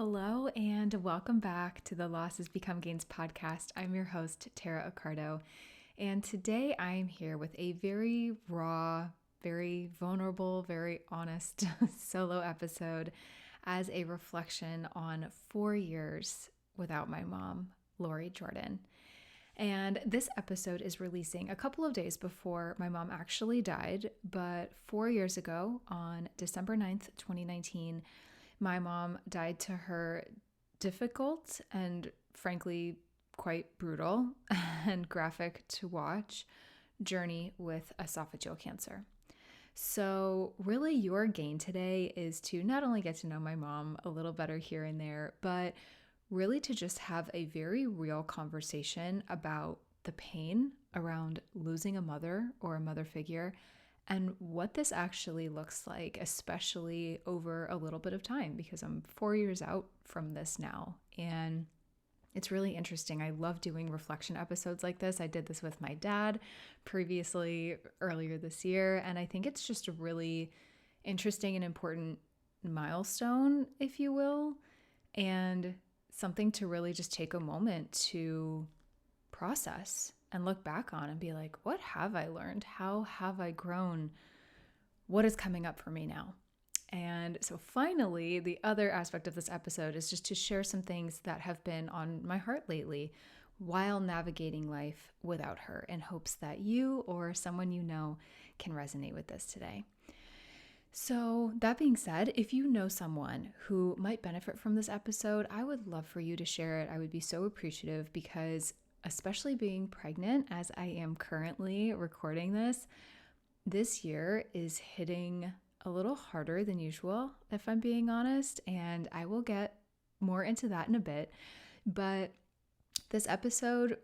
Hello and welcome back to the Losses Become Gains podcast. I'm your host, Tara Accardo, and today I'm here with a very raw, very vulnerable, very honest solo episode as a reflection on 4 years without my mom, Lori Jordan. And this episode is releasing a couple of days before my mom actually died, but 4 years ago on December 9th, 2019, my mom died to her difficult and frankly quite brutal and graphic to watch journey with esophageal cancer. So really your gain today is to not only get to know my mom a little better here and there, but really to just have a very real conversation about the pain around losing a mother or a mother figure and what this actually looks like, especially over a little bit of time, because I'm 4 years out from this now. And it's really interesting. I love doing reflection episodes like this. I did this with my dad previously earlier this year. And I think it's just a really interesting and important milestone, if you will, and something to really just take a moment to process and look back on and be like, what have I learned? How have I grown? What is coming up for me now? And so finally, the other aspect of this episode is just to share some things that have been on my heart lately while navigating life without her, in hopes that you or someone you know can resonate with this today. So that being said, if you know someone who might benefit from this episode, I would love for you to share it. I would be so appreciative because especially being pregnant as I am currently recording this year is hitting a little harder than usual, if I'm being honest, and I will get more into that in a bit. But this episode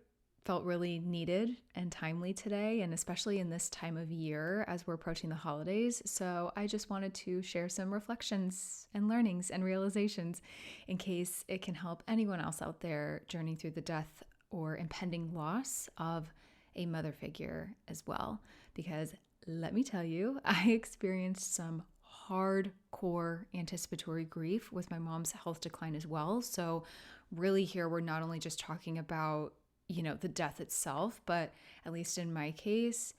felt really needed and timely today, and especially in this time of year as we're approaching the holidays. So I just wanted to share some reflections and learnings and realizations in case it can help anyone else out there journeying through the death or impending loss of a mother figure as well. Because let me tell you, I experienced some hardcore anticipatory grief with my mom's health decline as well. So really here, we're not only just talking about, the death itself, but at least in my case,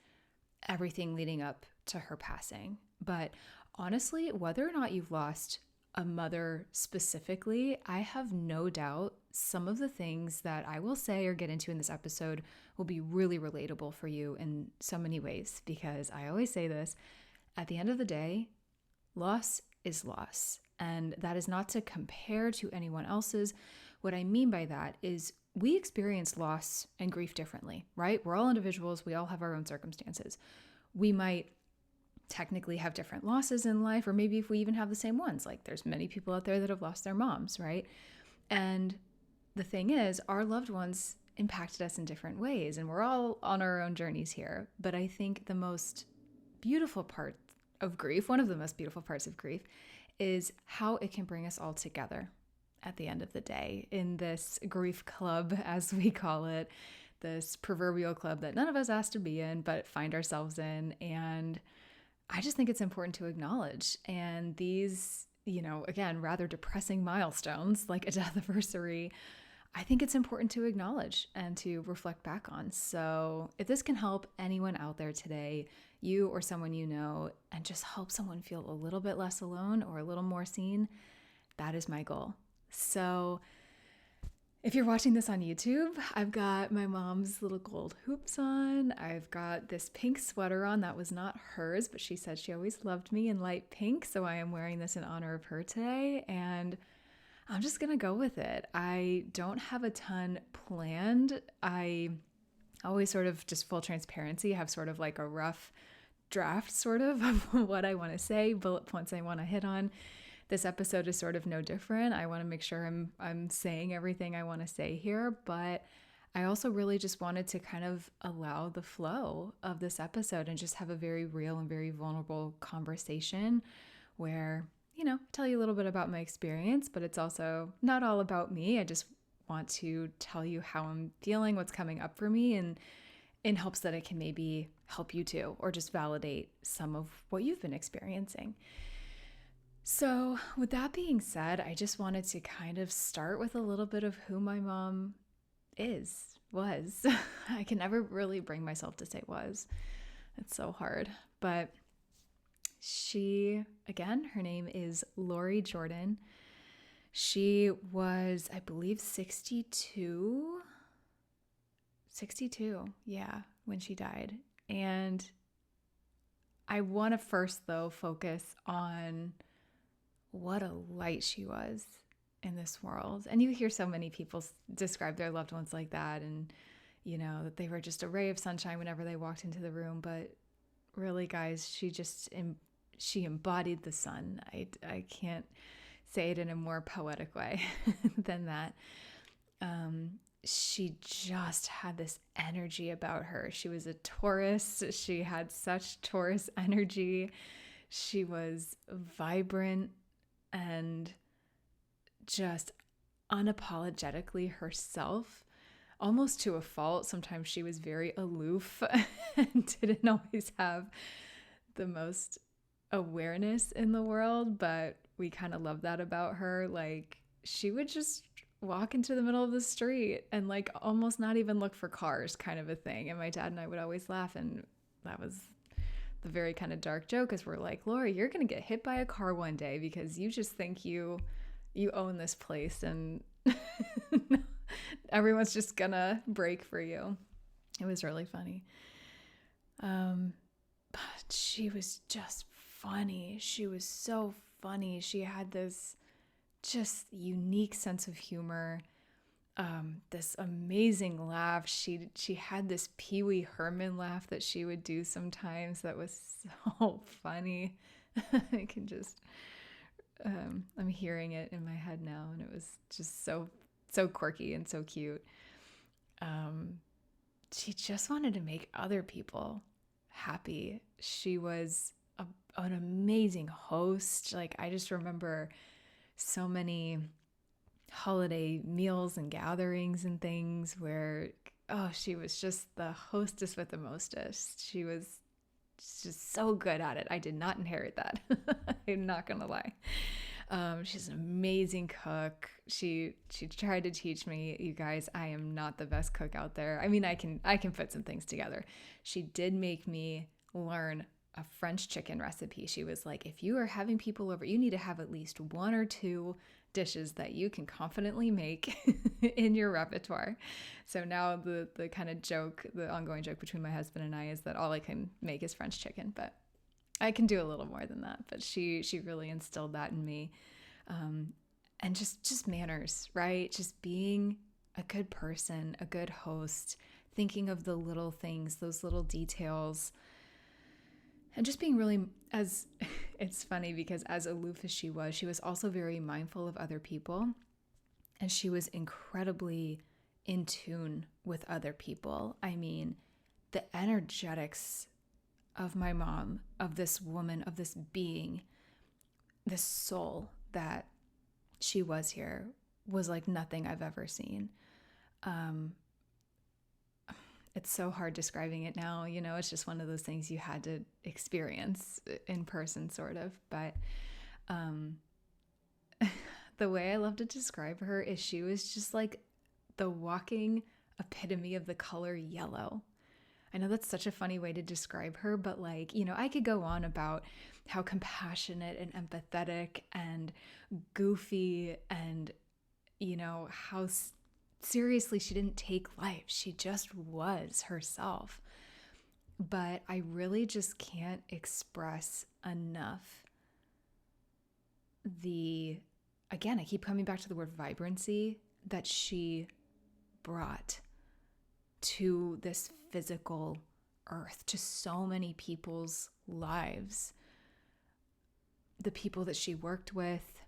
everything leading up to her passing. But honestly, whether or not you've lost a mother specifically, I have no doubt some of the things that I will say or get into in this episode will be really relatable for you in so many ways, because I always say this, at the end of the day, loss is loss. And that is not to compare to anyone else's. What I mean by that is we experience loss and grief differently, right? We're all individuals. We all have our own circumstances. We might technically have different losses in life, or maybe if we even have the same ones, like there's many people out there that have lost their moms, right? And the thing is, our loved ones impacted us in different ways, and we're all on our own journeys here. But I think the most beautiful part of grief, one of the most beautiful parts of grief, is how it can bring us all together at the end of the day in this grief club, as we call it, this proverbial club that none of us asked to be in, but find ourselves in. And I just think it's important to acknowledge. And these, again, rather depressing milestones like a death anniversary, I think it's important to acknowledge and to reflect back on. So if this can help anyone out there today, you or someone you know, and just help someone feel a little bit less alone or a little more seen, that is my goal. So if you're watching this on YouTube, I've got my mom's little gold hoops on. I've got this pink sweater on that was not hers, but she said she always loved me in light pink. So I am wearing this in honor of her today. And I'm just going to go with it. I don't have a ton planned. I always sort of, just full transparency, have sort of like a rough draft sort of what I want to say, bullet points I want to hit on. This episode is sort of no different. I want to make sure I'm saying everything I want to say here, but I also really just wanted to kind of allow the flow of this episode and just have a very real and very vulnerable conversation where, tell you a little bit about my experience, but it's also not all about me. I just want to tell you how I'm feeling, what's coming up for me, and in hopes that it can maybe help you too, or just validate some of what you've been experiencing. So, with that being said, I just wanted to kind of start with a little bit of who my mom was. I can never really bring myself to say was. It's so hard. But again, her name is Lori Jordan. She was, I believe, 62. 62, yeah, when she died. And I want to first, though, focus on what a light she was in this world. And you hear so many people describe their loved ones like that, and that they were just a ray of sunshine whenever they walked into the room. But really, guys, she embodied the sun. I can't say it in a more poetic way than that. She just had this energy about her. She was a Taurus. She had such Taurus energy. She was vibrant and just unapologetically herself, almost to a fault. Sometimes she was very aloof and didn't always have the most awareness in the world, but we kind of love that about her. Like, she would just walk into the middle of the street and like almost not even look for cars, kind of a thing. And my dad and I would always laugh, and that was the very kind of dark joke, is we're like, Lori, you're gonna get hit by a car one day because you just think you own this place, and everyone's just gonna break for you. It was really funny. But she was just funny. She was so funny. She had this just unique sense of humor, this amazing laugh. She had this Pee Wee Herman laugh that she would do sometimes that was so funny. I can just, I'm hearing it in my head now, and it was just so quirky and so cute. She just wanted to make other people happy. She was an amazing host. Like, I just remember so many holiday meals and gatherings and things where, she was just the hostess with the mostest. She was just so good at it. I did not inherit that. I'm not going to lie. She's an amazing cook. She tried to teach me. You guys, I am not the best cook out there. I mean, I can put some things together. She did make me learn a French chicken recipe. She was like, if you are having people over, you need to have at least one or two dishes that you can confidently make in your repertoire. So now the kind of joke, the ongoing joke between my husband and I, is that all I can make is French chicken, but I can do a little more than that. But she really instilled that in me. And just manners, right? Just being a good person, a good host, thinking of the little things, those little details. And just being really, it's funny because as aloof as she was also very mindful of other people. And she was incredibly in tune with other people. I mean, the energetics of my mom, of this woman, of this being, this soul that she was here, was like nothing I've ever seen. It's so hard describing it now, it's just one of those things you had to experience in person, sort of. But the way I love to describe her is she was just like the walking epitome of the color yellow. I know that's such a funny way to describe her, but like, I could go on about how compassionate and empathetic and goofy and, how seriously she didn't take life. She just was herself. But I really just can't express enough again, I keep coming back to the word vibrancy that she brought to this physical earth, to so many people's lives. The people that she worked with,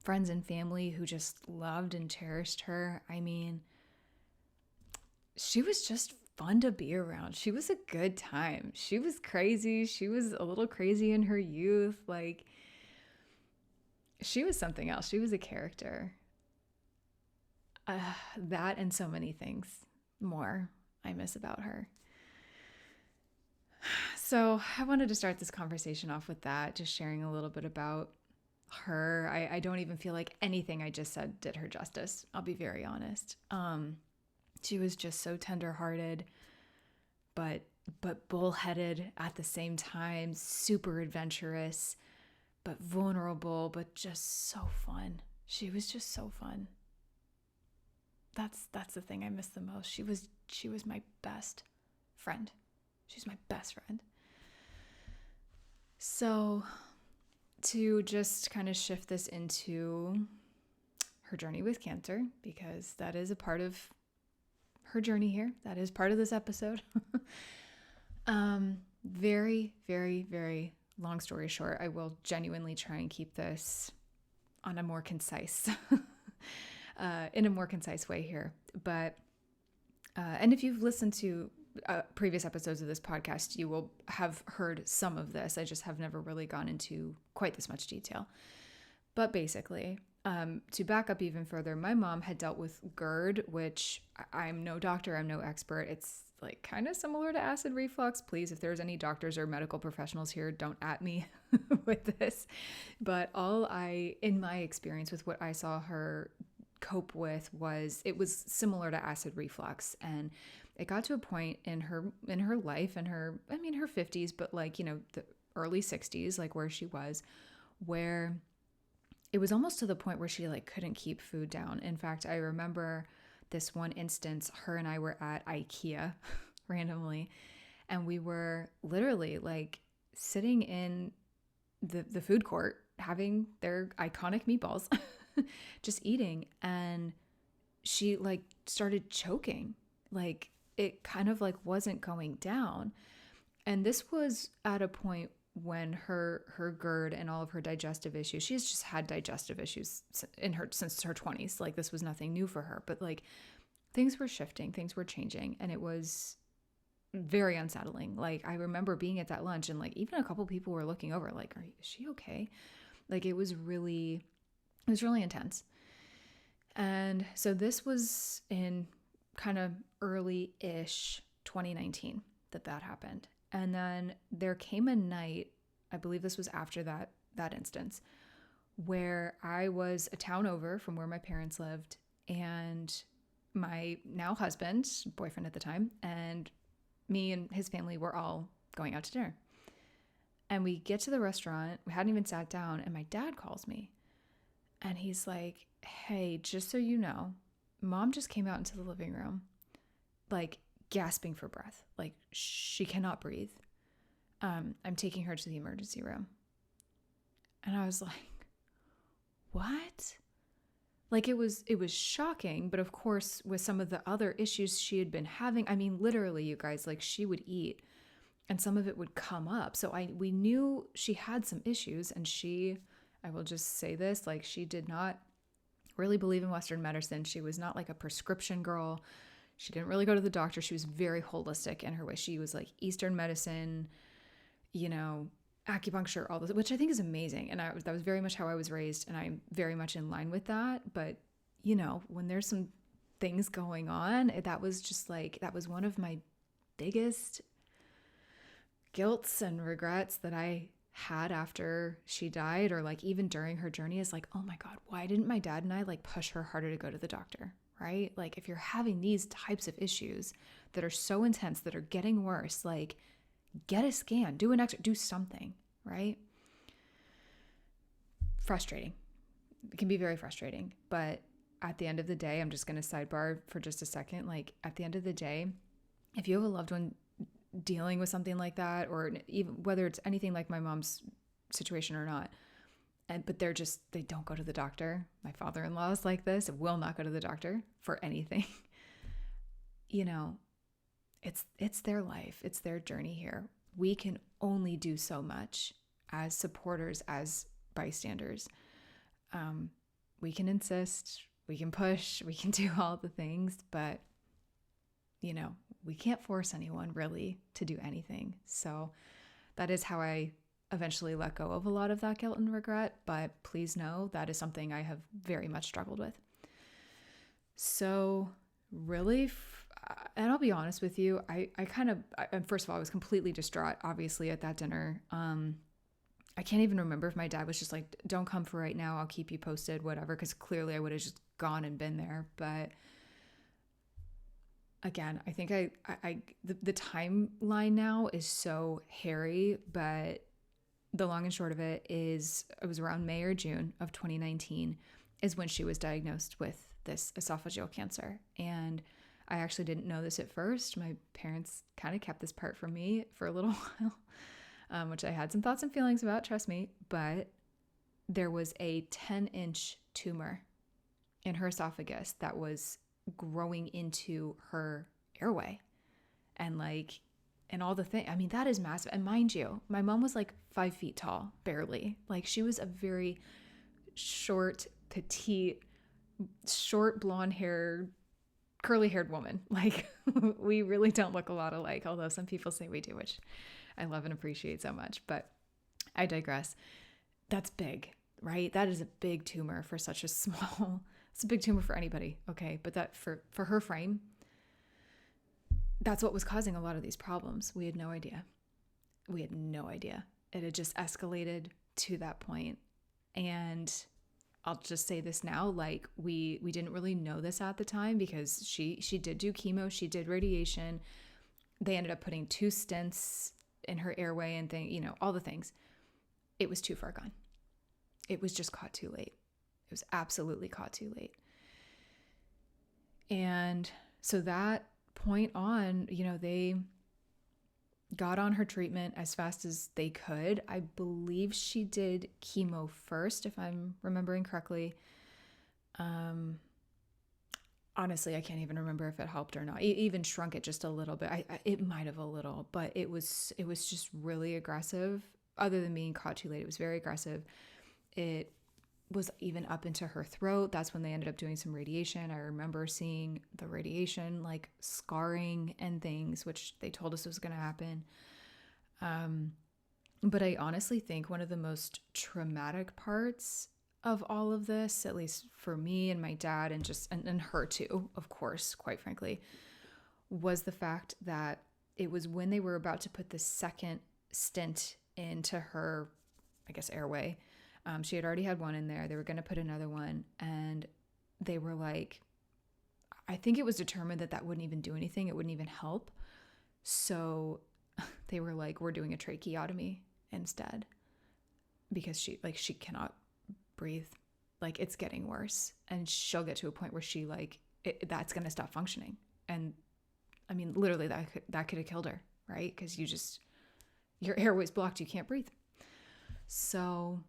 friends and family who just loved and cherished her. I mean, she was just fun to be around. She was a good time. She was crazy. She was a little crazy in her youth. Like, she was something else. She was a character. That and so many things more I miss about her. So I wanted to start this conversation off with that, just sharing a little bit about her. I don't even feel like anything I just said did her justice. I'll be very honest. She was just so tenderhearted, but bullheaded at the same time, super adventurous, but vulnerable, but just so fun. She was just so fun. That's the thing I miss the most. She was my best friend. She's my best friend. So to just kind of shift this into her journey with cancer, because that is a part of her journey here. That is part of this episode. Very, very, very long story short, I will genuinely try and keep this on a more concise, in a more concise way here. But, and if you've listened to previous episodes of this podcast, you will have heard some of this. I just have never really gone into quite this much detail. But basically, to back up even further, my mom had dealt with GERD, which I'm no doctor, I'm no expert. It's like kind of similar to acid reflux. Please, if there's any doctors or medical professionals here, don't at me with this. But in my experience with what I saw her cope with it was similar to acid reflux. And it got to a point in her life, in her 50s, but the early 60s, where she was, where it was almost to the point where she couldn't keep food down. In fact, I remember this one instance, her and I were at IKEA randomly, and we were literally sitting in the food court having their iconic meatballs, just eating, and she started choking. It kind of wasn't going down. And this was at a point when her GERD and all of her digestive issues, she's just had digestive issues since her 20s. This was nothing new for her, but things were shifting, things were changing, and it was very unsettling. I remember being at that lunch, and even a couple people were looking over, is she okay? It was really intense. And so this was in kind of early-ish 2019 that happened. And then there came a night, I believe this was after that instance, where I was a town over from where my parents lived, and my now husband, boyfriend at the time, and me and his family were all going out to dinner. And we get to the restaurant, we hadn't even sat down, and my dad calls me. And he's like, "Hey, just so you know, Mom just came out into the living room, gasping for breath. She cannot breathe. I'm taking her to the emergency room." And I was like, what? It was shocking, but of course, with some of the other issues she had been having, literally, you guys, she would eat and some of it would come up. So we knew she had some issues, and I will just say this, she did not really believe in Western medicine. She was not a prescription girl. She didn't really go to the doctor. She was very holistic in her way. She was Eastern medicine, acupuncture, all this, which I think is amazing. And that was very much how I was raised, and I'm very much in line with that. But, when there's some things going on, that was just that was one of my biggest guilts and regrets that I had after she died, or even during her journey, is oh my God, why didn't my dad and I push her harder to go to the doctor? Right? If you're having these types of issues that are so intense, that are getting worse, get a scan, do do something, right? Frustrating. It can be very frustrating. But at the end of the day, I'm just going to sidebar for just a second. At the end of the day, if you have a loved one dealing with something like that, or even whether it's anything like my mom's situation or not, but they don't go to the doctor. My father-in-law is like this, will not go to the doctor for anything. It's their life. It's their journey here. We can only do so much as supporters, as bystanders. We can insist, we can push, we can do all the things, but we can't force anyone really to do anything. So that is how I eventually let go of a lot of that guilt and regret, but please know that is something I have very much struggled with. So really, and I'll be honest with you, I first of all, I was completely distraught, obviously, at that dinner. I can't even remember if my dad was just like, don't come for right now, I'll keep you posted, whatever, because clearly I would have just gone and been there. But again, I think the timeline now is so hairy, but the long and short of it is it was around May or June of 2019 is when she was diagnosed with this esophageal cancer. And I actually didn't know this at first. My parents kind of kept this part from me for a little while, which I had some thoughts and feelings about, trust me. But there was a 10-inch tumor in her esophagus that was growing into her airway. And all the things. I mean, that is massive. And mind you, my mom was like 5 feet tall, barely. Like she was a very short, petite, short blonde hair, curly haired woman. Like we really don't look a lot alike, although some people say we do, which I love and appreciate so much. But I digress. That's big, right? That is a big tumor for such a small, it's a big tumor for anybody. Okay. But that for her frame, that's what was causing a lot of these problems. We had no idea. It had just escalated to that point. And I'll just say this now, like we didn't really know this at the time because she did do chemo, she did radiation. They ended up putting 2 stents in her airway and all the things. It was too far gone. It was just caught too late. It was absolutely caught too late. And so that point on, they got on her treatment as fast as they could. I believe she did chemo first, if I'm remembering correctly. Honestly, I can't even remember if it helped or not. It even shrunk it just a little bit. It might have a little, but it was just really aggressive. Other than being caught too late, it was very aggressive. It was even up into her throat. That's when they ended up doing some radiation. I remember seeing the radiation, like scarring and things, which they told us was going to happen. But I honestly think one of the most traumatic parts of all of this, at least for me and my dad and her too, of course, quite frankly, was the fact that it was when they were about to put the second stent into her, I guess, airway. She had already had one in there. They were going to put another one. And they were like, I think it was determined that wouldn't even do anything. It wouldn't even help. So they were like, we're doing a tracheotomy instead because she cannot breathe. Like it's getting worse. And she'll get to a point where that's going to stop functioning. And I mean, literally that could have killed her, right? Because your airway's blocked. You can't breathe. So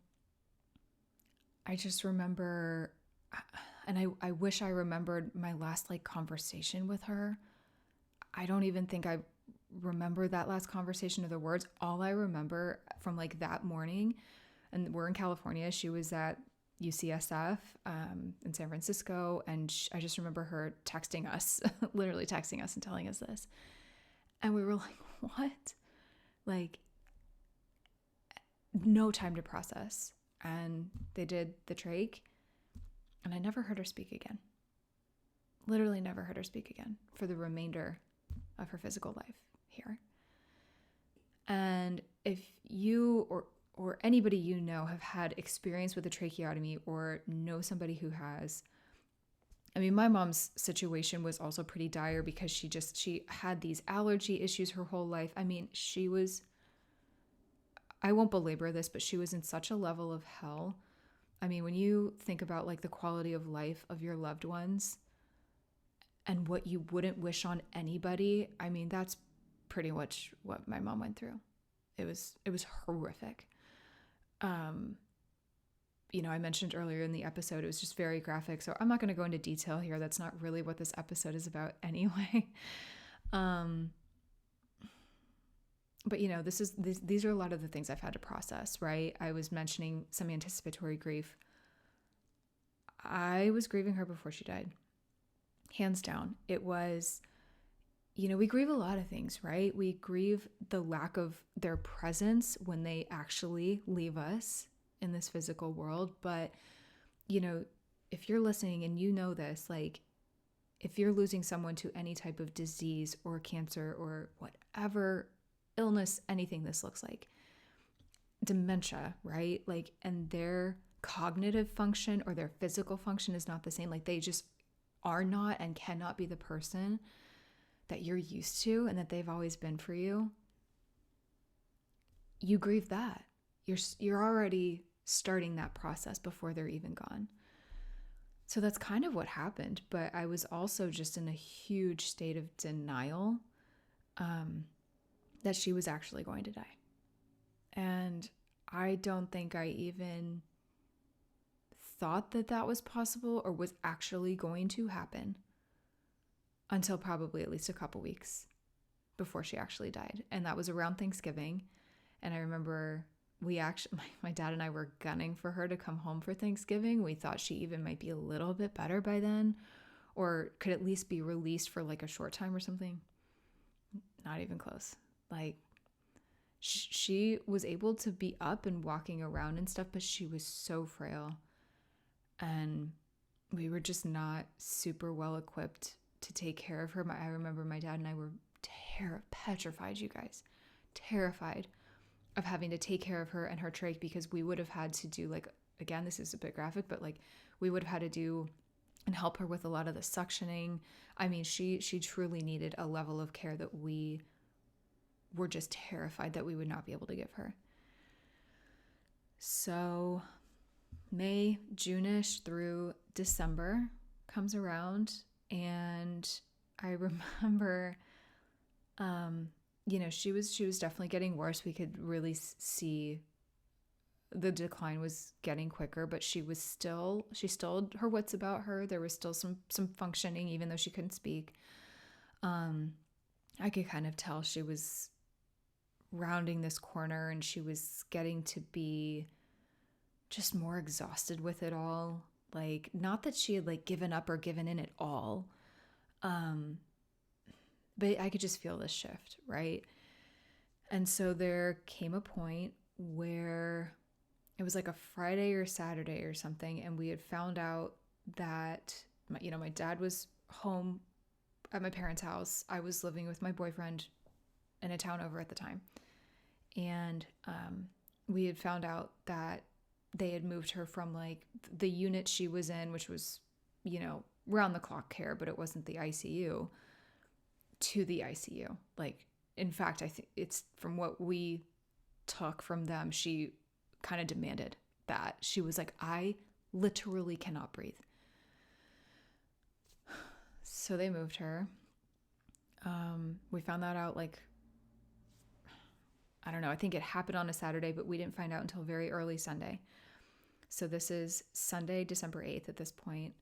I just remember, and I wish I remembered my last conversation with her. I don't even think I remember that last conversation or the words. All I remember from that morning, and we're in California, she was at UCSF in San Francisco, and I just remember her texting us, literally texting us and telling us this. And we were like, what? No time to process. And they did the trach, and I never heard her speak again. Literally never heard her speak again for the remainder of her physical life here. And if you or anybody you know have had experience with a tracheotomy or know somebody who has, I mean, my mom's situation was also pretty dire because she had these allergy issues her whole life. I mean, I won't belabor this, but she was in such a level of hell. I mean, when you think about the quality of life of your loved ones and what you wouldn't wish on anybody, I mean, that's pretty much what my mom went through. It was horrific. I mentioned earlier in the episode, it was just very graphic. So I'm not going to go into detail here. That's not really what this episode is about anyway. But these are a lot of the things I've had to process, right? I was mentioning some anticipatory grief. I was grieving her before she died. Hands down. It was, we grieve a lot of things, right? We grieve the lack of their presence when they actually leave us in this physical world. But, if you're listening and you know this, if you're losing someone to any type of disease or cancer or whatever illness, anything this looks like, dementia, right? Like, and their cognitive function or their physical function is not the same. Like, they just are not and cannot be the person that you're used to and that they've always been for you. You grieve that. You're already starting that process before they're even gone. So that's kind of what happened. But I was also just in a huge state of denial that she was actually going to die. And I don't think I even thought that that was possible or was actually going to happen until probably at least a couple weeks before she actually died. And that was around Thanksgiving. And I remember my dad and I were gunning for her to come home for Thanksgiving. We thought she even might be a little bit better by then, or could at least be released for like a short time or something. Not even close. Like, she was able to be up and walking around and stuff, but she was so frail. And we were just not super well equipped to take care of her. I remember my dad and I were petrified, you guys. Terrified of having to take care of her and her trach, because we would have had to do, like, again, this is a bit graphic, but like we would have had to do and help her with a lot of the suctioning. I mean, she truly needed a level of care that we were just terrified that we would not be able to give her. So May, June-ish through December comes around, and I remember, she was definitely getting worse. We could really see the decline was getting quicker, but she still had her wits about her. There was still some functioning, even though she couldn't speak. I could kind of tell she was rounding this corner, and she was getting to be just more exhausted with it all. Like, not that she had like given up or given in at all. But I could just feel this shift, right? And so there came a point where it was like a Friday or Saturday or something, and we had found out that my dad was home at my parents' house. I was living with my boyfriend in a town over at the time. And we had found out that they had moved her from like the unit she was in, which was, round the clock care, but it wasn't the ICU, to the ICU. Like, in fact, I think it's from what we took from them, she kind of demanded that. She was like, I literally cannot breathe. So they moved her. We found that out like, I don't know, I think it happened on a Saturday, but we didn't find out until very early Sunday. So this is Sunday, December 8th at this point.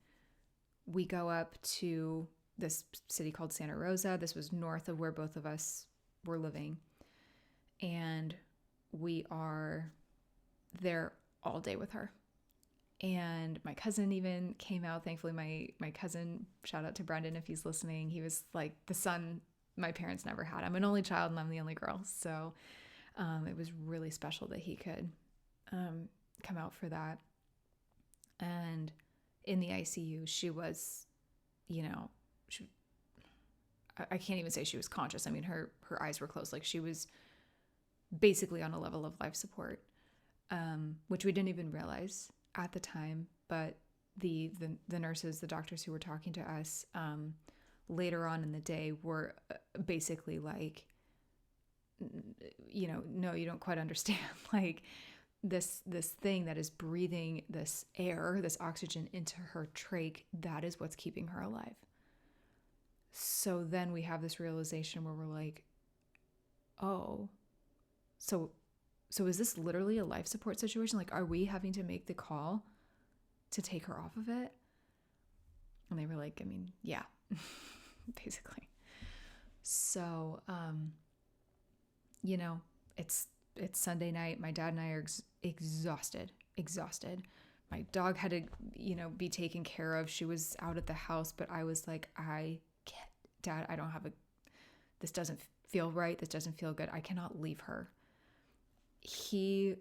We go up to this city called Santa Rosa. This was north of where both of us were living. And we are there all day with her. And my cousin even came out. Thankfully, my cousin, shout out to Brendan if he's listening, he was like the son my parents never had. I'm an only child and I'm the only girl. So it was really special that he could come out for that. And in the ICU, she was, I can't even say she was conscious. I mean, her eyes were closed. Like, she was basically on a level of life support, which we didn't even realize at the time. But the nurses, the doctors who were talking to us later on in the day were basically like, no, you don't quite understand. Like, this thing that is breathing this air, this oxygen into her trach, that is what's keeping her alive. So then we have this realization where we're like, oh, so is this literally a life support situation? Like, are we having to make the call to take her off of it? And they were like, I mean, yeah, basically. So, it's Sunday night. My dad and I are exhausted. My dog had to, be taken care of. She was out at the house, but I was like, Dad, this doesn't feel right. This doesn't feel good. I cannot leave her. He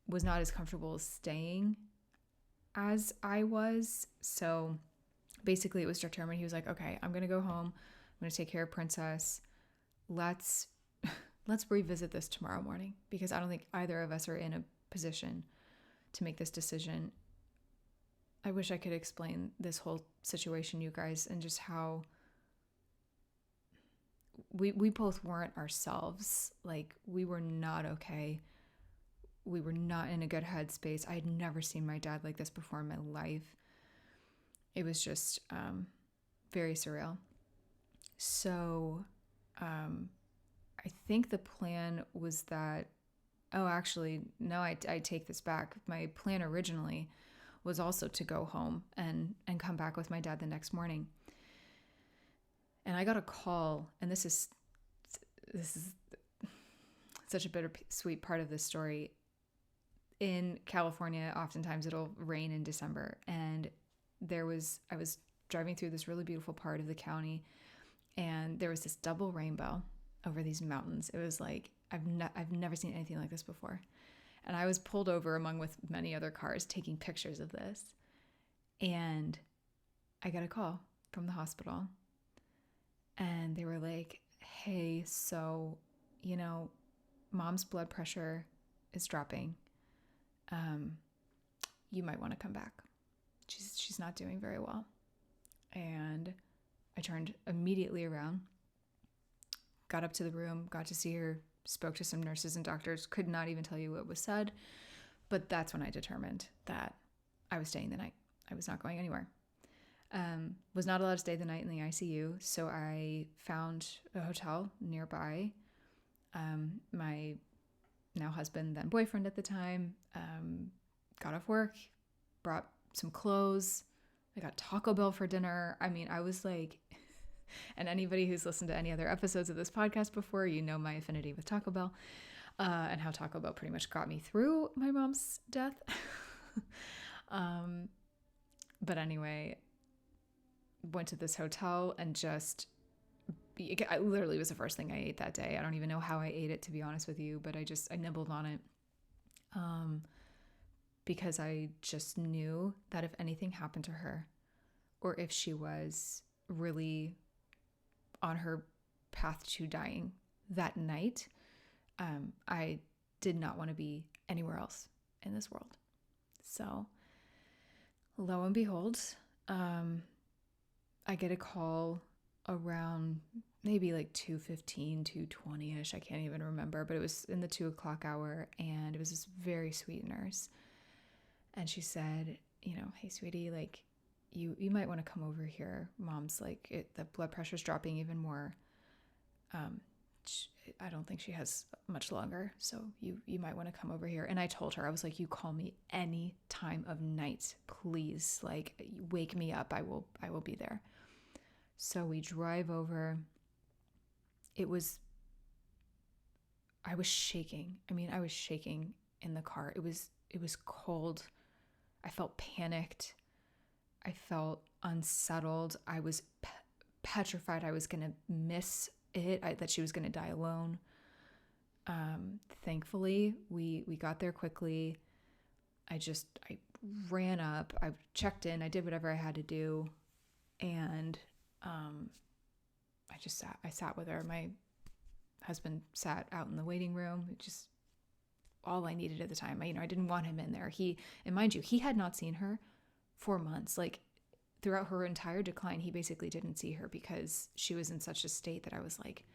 was not as comfortable staying as I was. So basically it was determined. He was like, okay, I'm going to go home. I'm going to take care of Princess. Let's let's revisit this tomorrow morning, because I don't think either of us are in a position to make this decision. I wish I could explain this whole situation, you guys, and just how we both weren't ourselves. Like, we were not okay. We were not in a good headspace. I had never seen my dad like this before in my life. It was just very surreal. So I think the plan was that, oh, actually, no, I take this back. My plan originally was also to go home and come back with my dad the next morning. And I got a call, and this is such a bittersweet part of this story. In California, oftentimes it'll rain in December, and I was driving through this really beautiful part of the county, and there was this double rainbow over these mountains. It was like, I've never seen anything like this before. And I was pulled over with many other cars taking pictures of this. And I got a call from the hospital, and they were like, hey, so, mom's blood pressure is dropping. You might want to come back. She's not doing very well. And I turned immediately around, got up to the room, got to see her, spoke to some nurses and doctors, could not even tell you what was said. But that's when I determined that I was staying the night. I was not going anywhere. Was not allowed to stay the night in the ICU. So I found a hotel nearby. My now husband, then boyfriend at the time, got off work, brought some clothes. I got Taco Bell for dinner. I mean, I was like, and anybody who's listened to any other episodes of this podcast before, my affinity with Taco Bell, and how Taco Bell pretty much got me through my mom's death. But anyway, went to this hotel and I literally was the first thing I ate that day. I don't even know how I ate it, to be honest with you, but I nibbled on it. Because I just knew that if anything happened to her, or if she was really on her path to dying that night, I did not want to be anywhere else in this world. So lo and behold, I get a call around maybe like 2:15, 2:20ish. I can't even remember, but it was in the 2:00 hour, and it was this very sweet nurse. And she said, hey, sweetie, like, you might want to come over here. Mom's like, the blood pressure's dropping even more. I don't think she has much longer. So you might want to come over here. And I told her, I was like, you call me any time of night, please. Like, wake me up. I will be there. So we drive over. I was shaking. I mean, I was shaking in the car. It was cold. I felt panicked. I felt unsettled. I was petrified I was going to miss it, that she was going to die alone. Thankfully, we got there quickly. I ran up. I checked in. I did whatever I had to do. And I sat with her. My husband sat out in the waiting room. All I needed at the time. I didn't want him in there. And mind you, he had not seen her for months. Like, throughout her entire decline, he basically didn't see her because she was in such a state that I was like,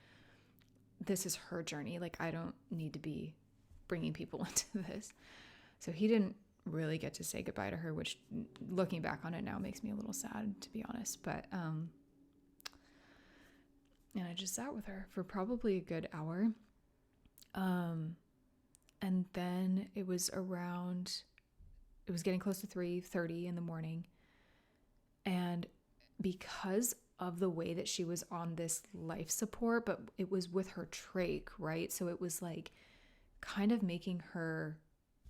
this is her journey. Like, I don't need to be bringing people into this. So he didn't really get to say goodbye to her, which, looking back on it now, makes me a little sad, to be honest. But, and I just sat with her for probably a good hour. And then it was getting close to 3:30 in the morning. And because of the way that she was on this life support, but it was with her trach, right? So it was like kind of making her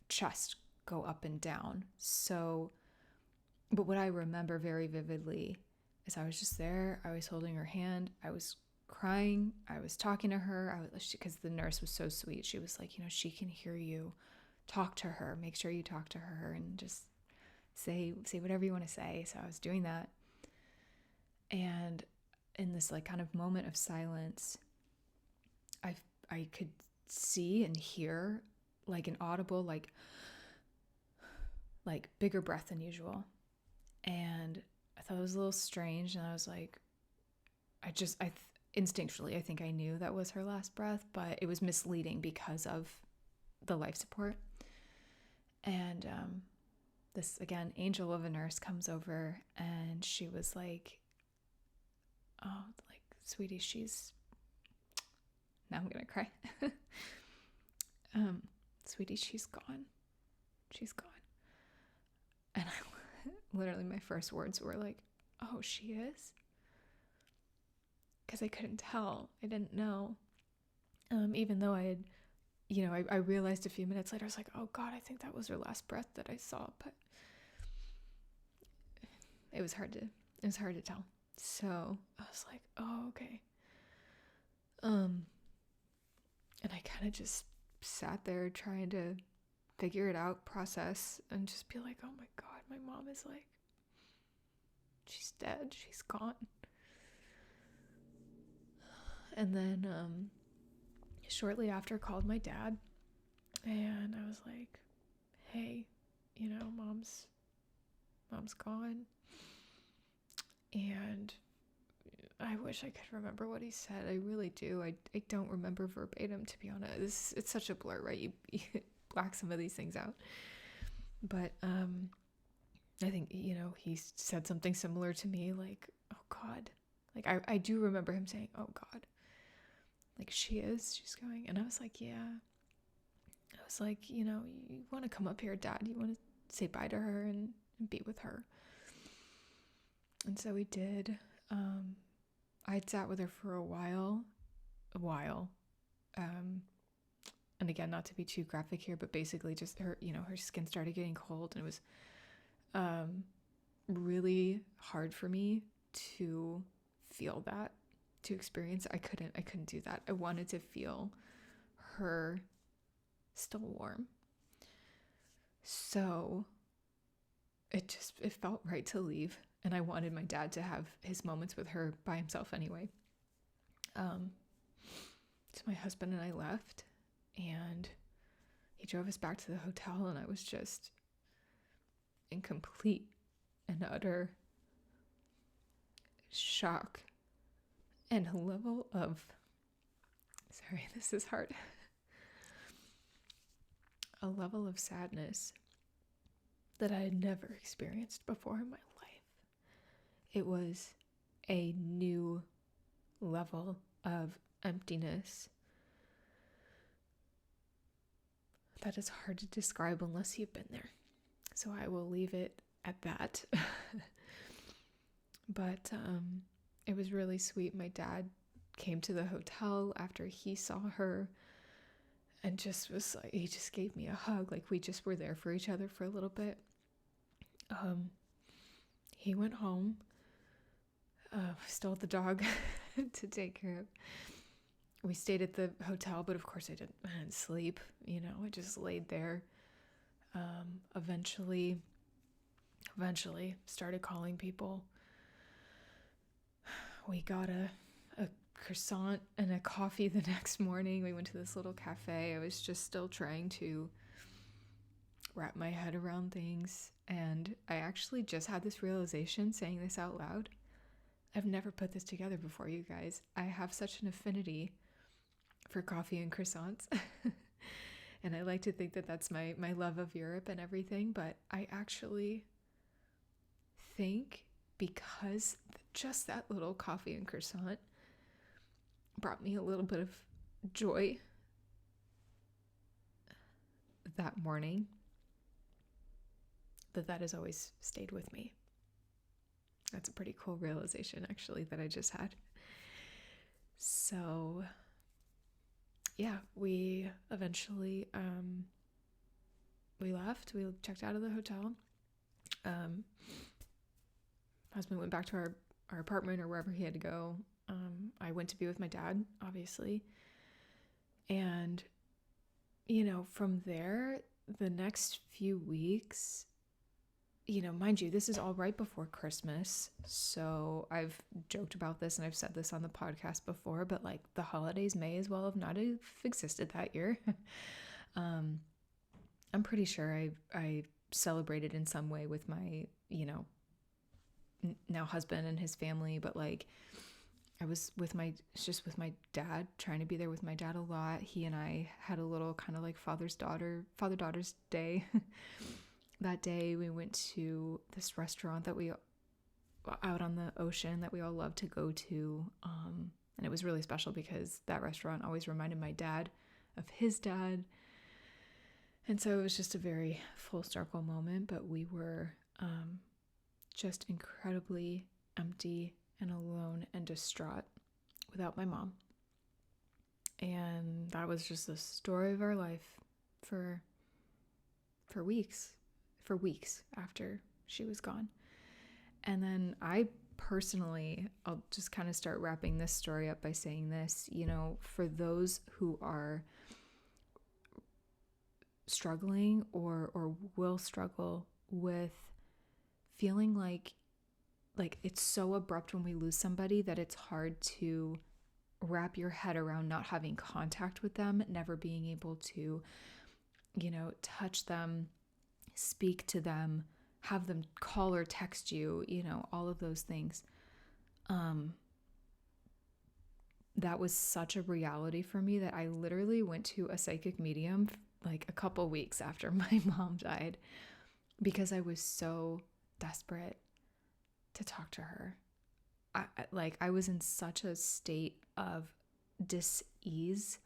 chest go up and down. So, but what I remember very vividly is I was just there. I was holding her hand. I was crying. I was talking to her. Because the nurse was so sweet. She was like, she can hear you. Talk to her. Make sure you talk to her and just say whatever you want to say. So I was doing that. And in this like kind of moment of silence, could see and hear like an audible, like bigger breath than usual. And I thought it was a little strange. And I was like, instinctually, I think I knew that was her last breath, but it was misleading because of the life support. And this, again, angel of a nurse comes over, and she was like, oh, like, sweetie, now I'm going to cry. Sweetie, she's gone. She's gone. And literally my first words were like, oh, she is? Because I couldn't tell. I didn't know. Even though I had, I realized a few minutes later, I was like, oh God, I think that was her last breath that I saw. But it was hard to tell. So I was like, oh, okay. And I kind of just sat there trying to figure it out, process, and just be like, oh my God, my mom is like, she's dead, she's gone. And then shortly after, called my dad, and I was like, hey, mom's gone. And I wish I could remember what he said. I really do. I don't remember verbatim, to be honest. It's such a blur, right? You black some of these things out. But I think, he said something similar to me, like, oh God. Like, I do remember him saying, oh God. Like, she's going. And I was like, yeah. I was like, you want to come up here, Dad. You want to say bye to her and be with her. And so we did. I'd sat with her for a while. And again, not to be too graphic here, but basically just her, her skin started getting cold, and it was really hard for me to feel that, to experience. I couldn't do that. I wanted to feel her still warm. So it felt right to leave. And I wanted my dad to have his moments with her by himself anyway. So my husband and I left, and he drove us back to the hotel, and I was just in complete and utter shock and a level of, sorry, this is hard, a level of sadness that I had never experienced before in my life. It was a new level of emptiness that is hard to describe unless you've been there. So I will leave it at that. But it was really sweet. My dad came to the hotel after he saw her and just was like, he just gave me a hug. Like, we just were there for each other for a little bit. He went home. Still had the dog to take care of. We stayed at the hotel, but of course I didn't sleep. I just laid there. Eventually started calling people. We got a croissant and a coffee the next morning. We went to this little cafe. I was just still trying to wrap my head around things. And I actually just had this realization saying this out loud. I've never put this together before, you guys. I have such an affinity for coffee and croissants. And I like to think that that's my love of Europe and everything. But I actually think because just that little coffee and croissant brought me a little bit of joy that morning, that has always stayed with me. That's a pretty cool realization, actually, that I just had. So, yeah, we eventually, we left. We checked out of the hotel. Husband went back to our apartment or wherever he had to go. I went to be with my dad, obviously. And, from there, the next few weeks, mind you, this is all right before Christmas. So I've joked about this and I've said this on the podcast before, but like the holidays may as well have not have existed that year. I'm pretty sure I celebrated in some way with my, now husband and his family, but like I was with just with my dad, trying to be there with my dad a lot. He and I had a little kind of like father-daughter's day. That day we went to this restaurant that we out on the ocean that we all love to go to. And it was really special because that restaurant always reminded my dad of his dad. And so it was just a very full circle moment, but we were just incredibly empty and alone and distraught without my mom. And that was just the story of our life for weeks after she was gone. And then I personally, I'll just kind of start wrapping this story up by saying this, for those who are struggling or will struggle with feeling like it's so abrupt when we lose somebody that it's hard to wrap your head around not having contact with them, never being able to, touch them, speak to them, have them call or text you, all of those things. That was such a reality for me that I literally went to a psychic medium like a couple weeks after my mom died because I was so desperate to talk to her. I was in such a state of dis-ease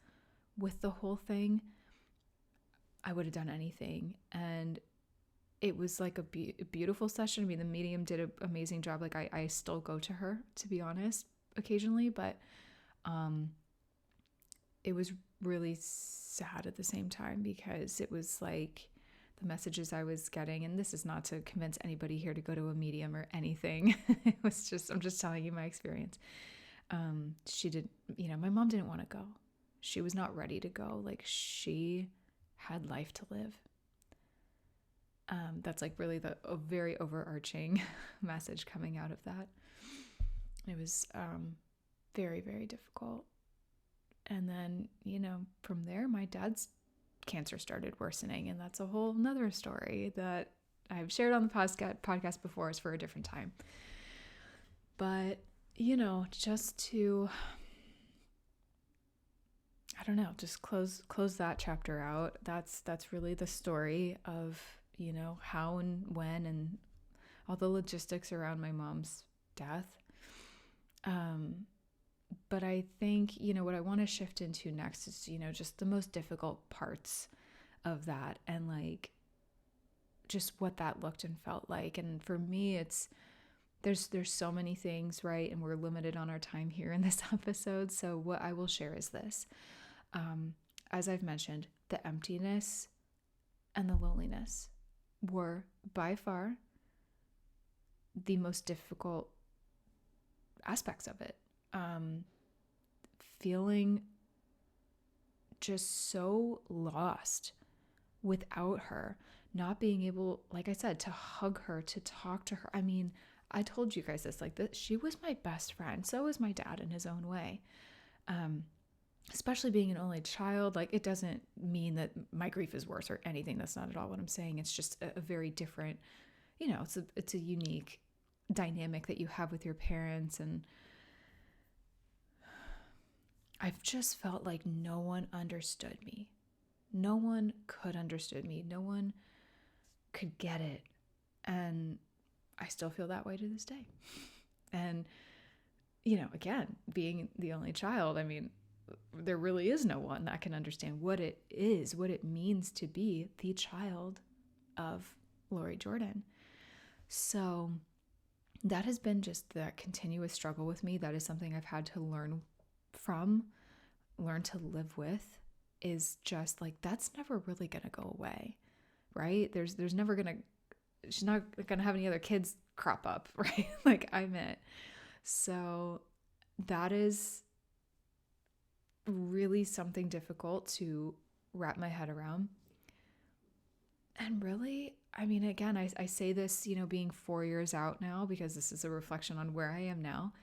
with the whole thing. I would have done anything. And it was like a beautiful session. I mean, the medium did an amazing job. Like I still go to her, to be honest, occasionally, but it was really sad at the same time because it was like the messages I was getting, and this is not to convince anybody here to go to a medium or anything. It was just, I'm just telling you my experience. She did, my mom didn't want to go. She was not ready to go. Like she had life to live. That's like really a very overarching message coming out of that. It was very, very difficult. And then, from there, my dad's cancer started worsening. And that's a whole nother story that I've shared on the podcast before. Is for a different time. But, just to, I don't know, just close that chapter out. That's really the story of, how and when and all the logistics around my mom's death. But I think, what I want to shift into next is, just the most difficult parts of that and like just what that looked and felt like. And for me, there's so many things, right? And we're limited on our time here in this episode. So what I will share is this. As I've mentioned, the emptiness and the loneliness were by far the most difficult aspects of it. Feeling just so lost without her, not being able, like I said, to hug her, to talk to her. I mean, I told you guys this, like that she was my best friend. So was my dad in his own way. Especially being an only child, like it doesn't mean that my grief is worse or anything. That's not at all what I'm saying. It's just a very different, it's a unique dynamic that you have with your parents. And I've just felt like no one understood me. No one could understand me. No one could get it. And I still feel that way to this day. And, again, being the only child, I mean, there really is no one that can understand what it is, what it means to be the child of Lori Jordan. So that has been just that continuous struggle with me. That is something I've had to learn to live with, is just like, that's never really going to go away, right? There's never going to, she's not going to have any other kids crop up, right? Like I meant. So that is really something difficult to wrap my head around. And really, I mean, again, I say this, being 4 years out now, because this is a reflection on where I am now.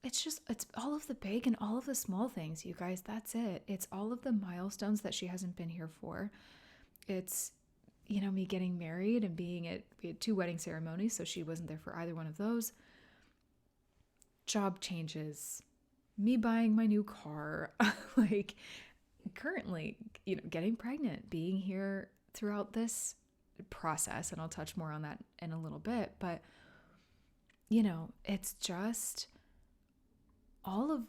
It's all of the big and all of the small things, you guys. That's it. It's all of the milestones that she hasn't been here for. It's, me getting married and we had 2 wedding ceremonies, so she wasn't there for either one of those. Job changes, me buying my new car, like currently, getting pregnant, being here throughout this process. And I'll touch more on that in a little bit. But, it's just all of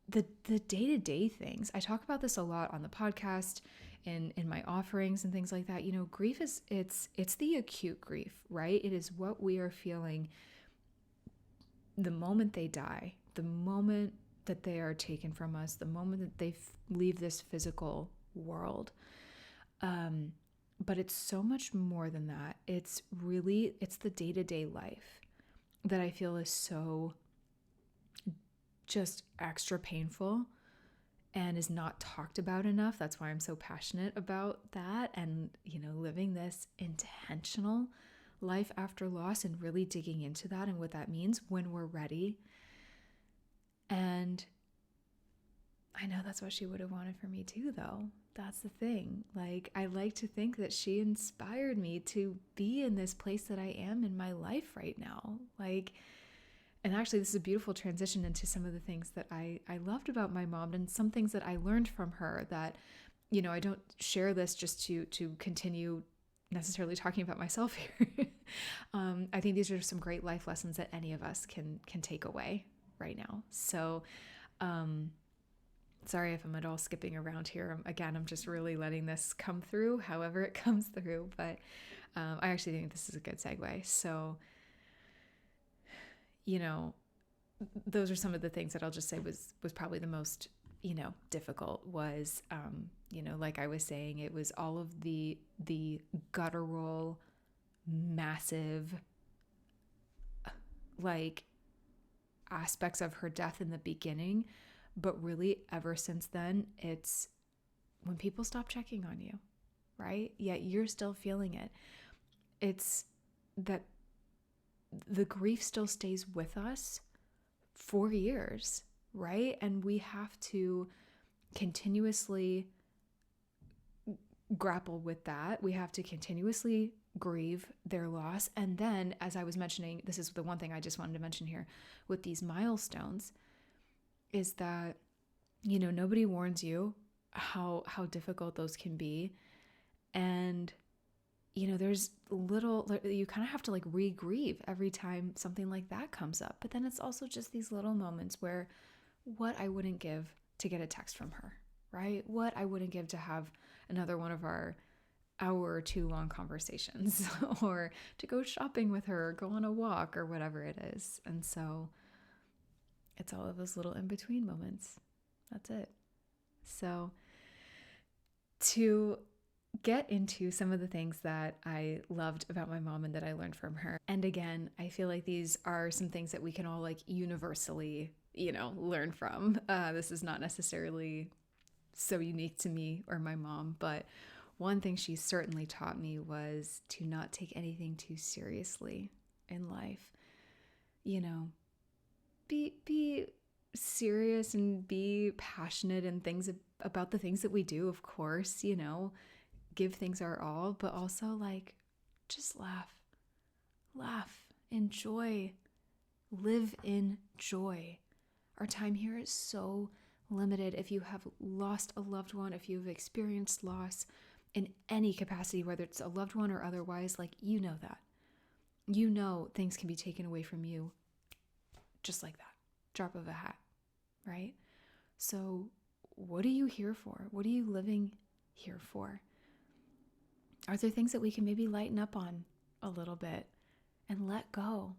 the day-to-day things. I talk about this a lot on the podcast and in my offerings and things like that. Grief it's the acute grief, right? It is what we are feeling the moment they die, the moment that they are taken from us, the moment that they leave this physical world. But it's so much more than that. It's the day-to-day life that I feel is so just extra painful and is not talked about enough. That's why I'm so passionate about that, and, living this intentional life after loss and really digging into that and what that means when we're ready. And I know that's what she would have wanted for me too, though. That's the thing. Like, I like to think that she inspired me to be in this place that I am in my life right now. Like, and actually, this is a beautiful transition into some of the things that I loved about my mom and some things that I learned from her that, I don't share this just to continue necessarily talking about myself here. I think these are some great life lessons that any of us can take away right now. So, sorry if I'm at all skipping around here. Again, I'm just really letting this come through however it comes through. But I actually think this is a good segue. So, those are some of the things that I'll just say was probably the most, difficult was, like I was saying, it was all of the guttural, massive, like, aspects of her death in the beginning. But really, ever since then, it's when people stop checking on you, right? Yet you're still feeling it. It's that the grief still stays with us for years, right? And we have to continuously grapple with that. We have to continuously grieve their loss. And then, as I was mentioning, this is the one thing I just wanted to mention here with these milestones, is that, nobody warns you how difficult those can be. And, there's you kind of have to like re-grieve every time something like that comes up. But then it's also just these little moments where what I wouldn't give to get a text from her, right? What I wouldn't give to have another one of our hour or 2 long conversations or to go shopping with her or go on a walk or whatever it is. And so it's all of those little in-between moments. That's it. So to get into some of the things that I loved about my mom and that I learned from her. And again, I feel like these are some things that we can all like universally, learn from. This is not necessarily so unique to me or my mom, but one thing she certainly taught me was to not take anything too seriously in life. Be serious and be passionate and things about the things that we do, of course, give things our all, but also like just laugh, enjoy, live in joy. Our time here is so limited. If you have lost a loved one, if you've experienced loss in any capacity, whether it's a loved one or otherwise, like, that. Things can be taken away from you just like that, drop of a hat, right? So what are you here for? What are you living here for? Are there things that we can maybe lighten up on a little bit and let go?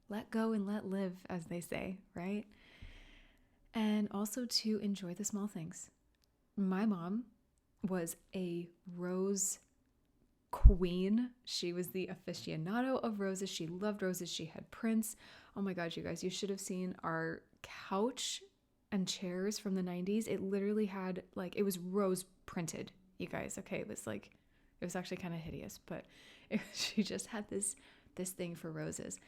Let go and let live, as they say, right? And also to enjoy the small things. My mom was a rose queen. She was the aficionado of roses. She loved roses. She had prints. Oh my God, you guys, you should have seen our couch and chairs from the 90s. It literally had it was rose printed, you guys. Okay, It was actually kind of hideous, but she just had this thing for roses.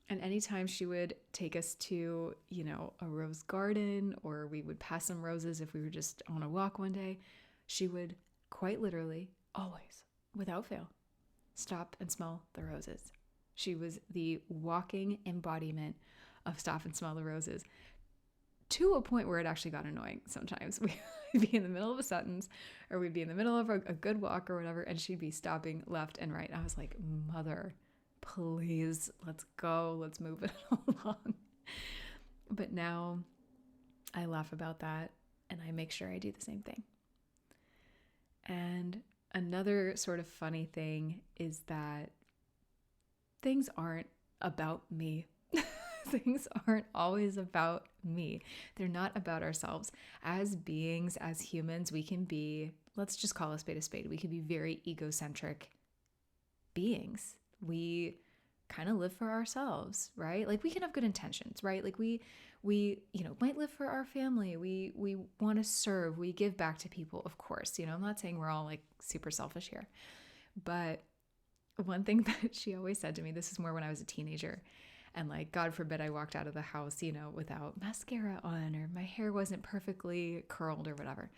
And anytime she would take us to, a rose garden, or we would pass some roses if we were just on a walk one day, she would quite literally, always, without fail, stop and smell the roses. She was the walking embodiment of stop and smell the roses, to a point where it actually got annoying sometimes. We'd be in the middle of a sentence, or we'd be in the middle of a good walk or whatever, and she'd be stopping left and right. And I was like, Mother, please, let's go. Let's move it along. But now I laugh about that, and I make sure I do the same thing. And another sort of funny thing is that things aren't about me. Things aren't always about me. They're not about ourselves. As beings, as humans, we can be, let's just call a spade a spade. We can be very egocentric beings. We kind of live for ourselves, right? Like we can have good intentions, right? Like we might live for our family. We want to serve. We give back to people, of course. I'm not saying we're all like super selfish here. But one thing that she always said to me, this is more when I was a teenager, and like, God forbid I walked out of the house, without mascara on, or my hair wasn't perfectly curled or whatever.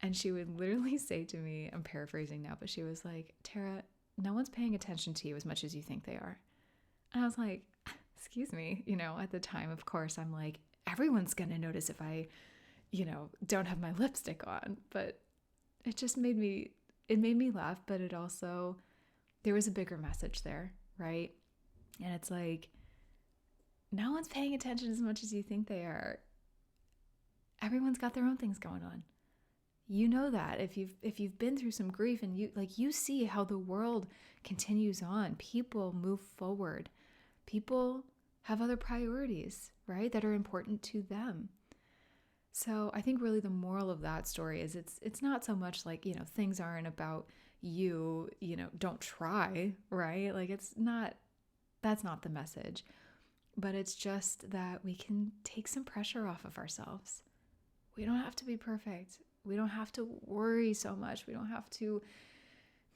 And she would literally say to me, I'm paraphrasing now, but she was like, Tara, no one's paying attention to you as much as you think they are. And I was like, excuse me, at the time, of course, I'm like, everyone's going to notice if I, don't have my lipstick on. But it just made me laugh, but it also, there was a bigger message there, right? And it's like, no one's paying attention as much as you think they are. Everyone's got their own things going on. You know that if you've been through some grief, and you see how the world continues on. People move forward. People have other priorities, right, that are important to them. So I think really the moral of that story is it's not so much like, things aren't about you, don't try, right? Like that's not the message. But it's just that we can take some pressure off of ourselves. We don't have to be perfect. We don't have to worry so much. We don't have to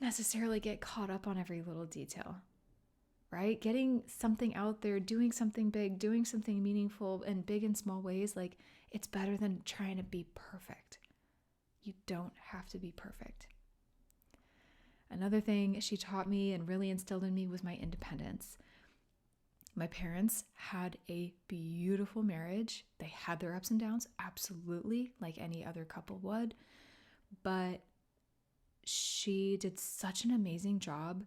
necessarily get caught up on every little detail, right? Getting something out there, doing something big, doing something meaningful in big and small ways, like it's better than trying to be perfect. You don't have to be perfect. Another thing she taught me and really instilled in me was my independence. My parents had a beautiful marriage. They had their ups and downs, absolutely, like any other couple would. But she did such an amazing job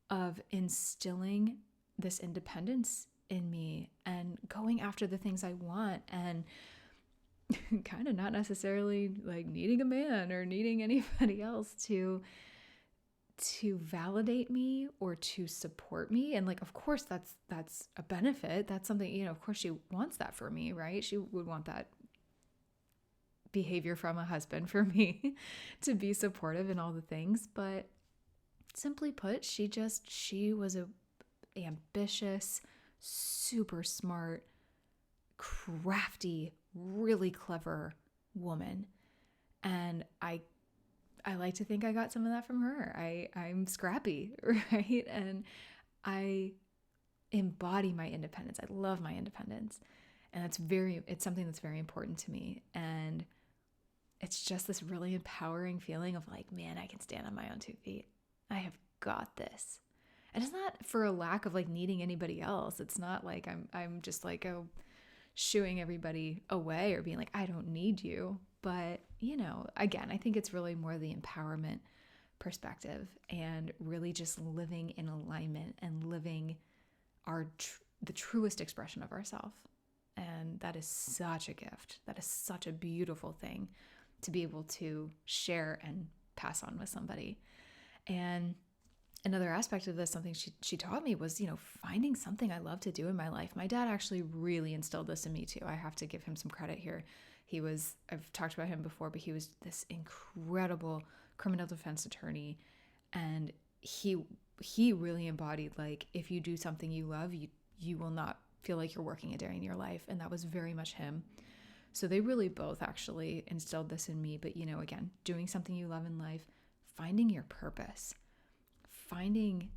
of instilling this independence in me and going after the things I want, and kind of not necessarily like needing a man or needing anybody else to validate me or to support me. And like, of course, that's a benefit. That's something, of course she wants that for me, right? She would want that behavior from a husband for me to be supportive in all the things. But simply put, she was a ambitious, super smart, crafty, really clever woman. And I like to think I got some of that from her. I'm scrappy, right? And I embody my independence. I love my independence. And it's something that's very important to me. And it's just this really empowering feeling of like, man, I can stand on my own 2 feet. I have got this. And it's not for a lack of like needing anybody else. It's not like I'm just like shooing everybody away or being like, I don't need you. But, again, I think it's really more the empowerment perspective and really just living in alignment and living the truest expression of ourselves. And that is such a gift. That is such a beautiful thing to be able to share and pass on with somebody. And another aspect of this, something she taught me was, finding something I love to do in my life. My dad actually really instilled this in me too. I have to give him some credit here. I've talked about him before, but he was this incredible criminal defense attorney. And he really embodied, like, if you do something you love, you will not feel like you're working a day in your life. And that was very much him. So they really both actually instilled this in me. But, again, doing something you love in life, finding your purpose, finding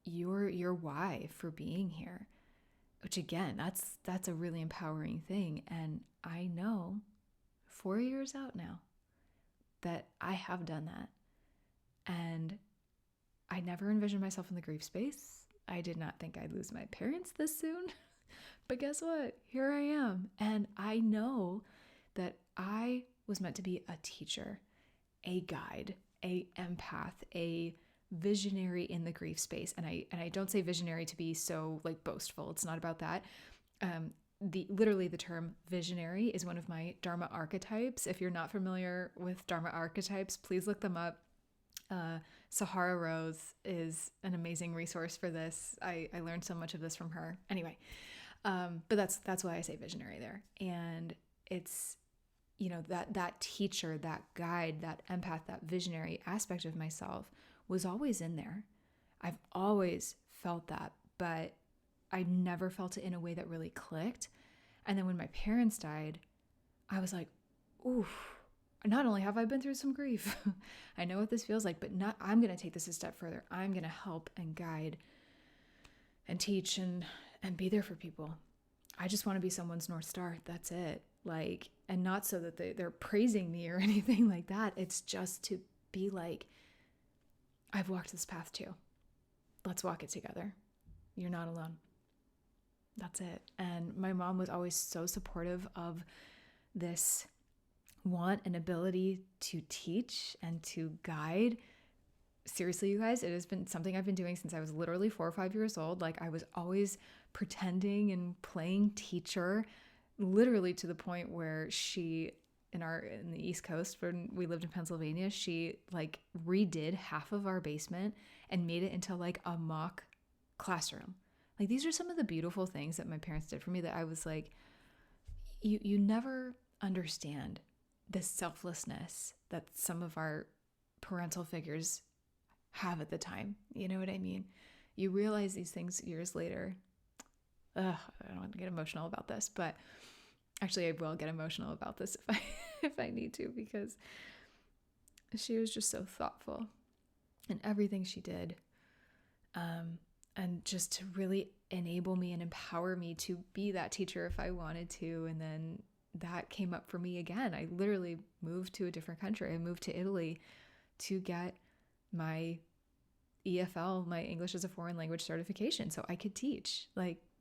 your why for being here, which again, that's a really empowering thing. And I know 4 years out now that I have done that. And I never envisioned myself in the grief space. I did not think I'd lose my parents this soon. But guess what? Here I am. And I know that I was meant to be a teacher, a guide, a empath, a visionary in the grief space. And I don't say visionary to be so like boastful. It's not about that. Literally the term visionary is one of my Dharma archetypes. If you're not familiar with Dharma archetypes, please look them up. Sahara Rose is an amazing resource for this. I learned so much of this from her. Anyway, but that's why I say visionary there. And it's, that teacher, that guide, that empath, that visionary aspect of myself was always in there. I've always felt that, but I never felt it in a way that really clicked. And then when my parents died, I was like, oof, not only have I been through some grief, I know what this feels like, but I'm going to take this a step further. I'm going to help and guide and teach and be there for people. I just want to be someone's North Star. That's it. And not so that they're praising me or anything like that. It's just to be like, I've walked this path too. Let's walk it together. You're not alone. That's it. And my mom was always so supportive of this want and ability to teach and to guide. Seriously, you guys, it has been something I've been doing since I was literally 4 or 5 years old. I was always pretending and playing teacher, literally to the point where she, in the East Coast, when we lived in Pennsylvania, she redid half of our basement and made it into a mock classroom. These are some of the beautiful things that my parents did for me that I was like, you never understand the selflessness that some of our parental figures have at the time. You know what I mean? You realize these things years later. I don't want to get emotional about this, but actually I will get emotional about this if I need to, because she was just so thoughtful in everything she did. And just to really enable me and empower me to be that teacher if I wanted to. And then that came up for me again. I literally moved to a different country. I moved to Italy to get my EFL, my English as a Foreign Language certification, so I could teach.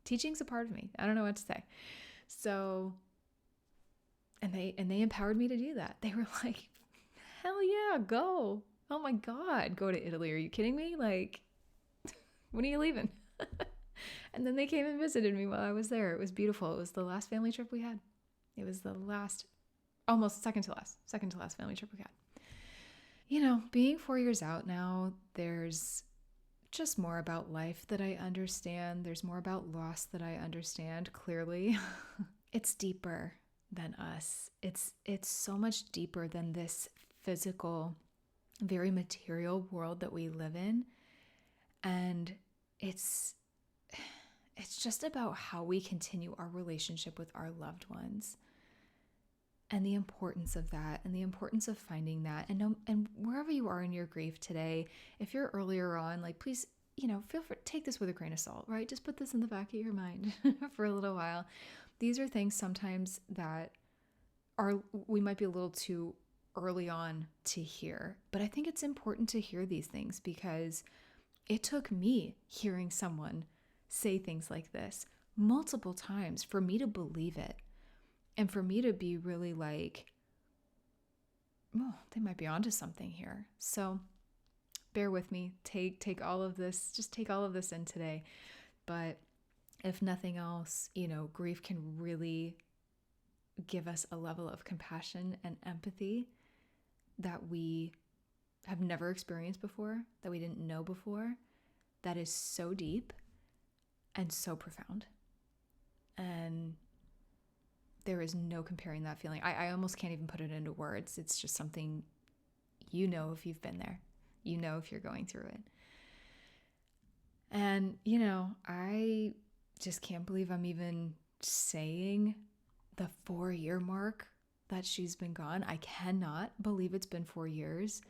Teaching's a part of me. I don't know what to say. So, and they empowered me to do that. They were like, hell yeah, go. Oh my God, go to Italy. Are you kidding me? When are you leaving? And then they came and visited me while I was there. It was beautiful. It was the last family trip we had. It was the last, almost second to last family trip we had. Being 4 years out now, there's just more about life that I understand. There's more about loss that I understand clearly. It's deeper than us. It's so much deeper than this physical, very material world that we live in. And it's just about how we continue our relationship with our loved ones and the importance of that and the importance of finding that. And wherever you are in your grief today, if you're earlier on, please, feel free to take this with a grain of salt, right? Just put this in the back of your mind for a little while. These are things sometimes that we might be a little too early on to hear, but I think it's important to hear these things because it took me hearing someone say things like this multiple times for me to believe it and for me to be really they might be onto something here. So bear with me, take all of this, just take all of this in today. But if nothing else, grief can really give us a level of compassion and empathy that we have never experienced before, that we didn't know before, that is so deep and so profound. And there is no comparing that feeling. I almost can't even put it into words. It's just something if you've been there, if you're going through it. And, I just can't believe I'm even saying the 4-year mark that she's been gone. I cannot believe it's been 4 years.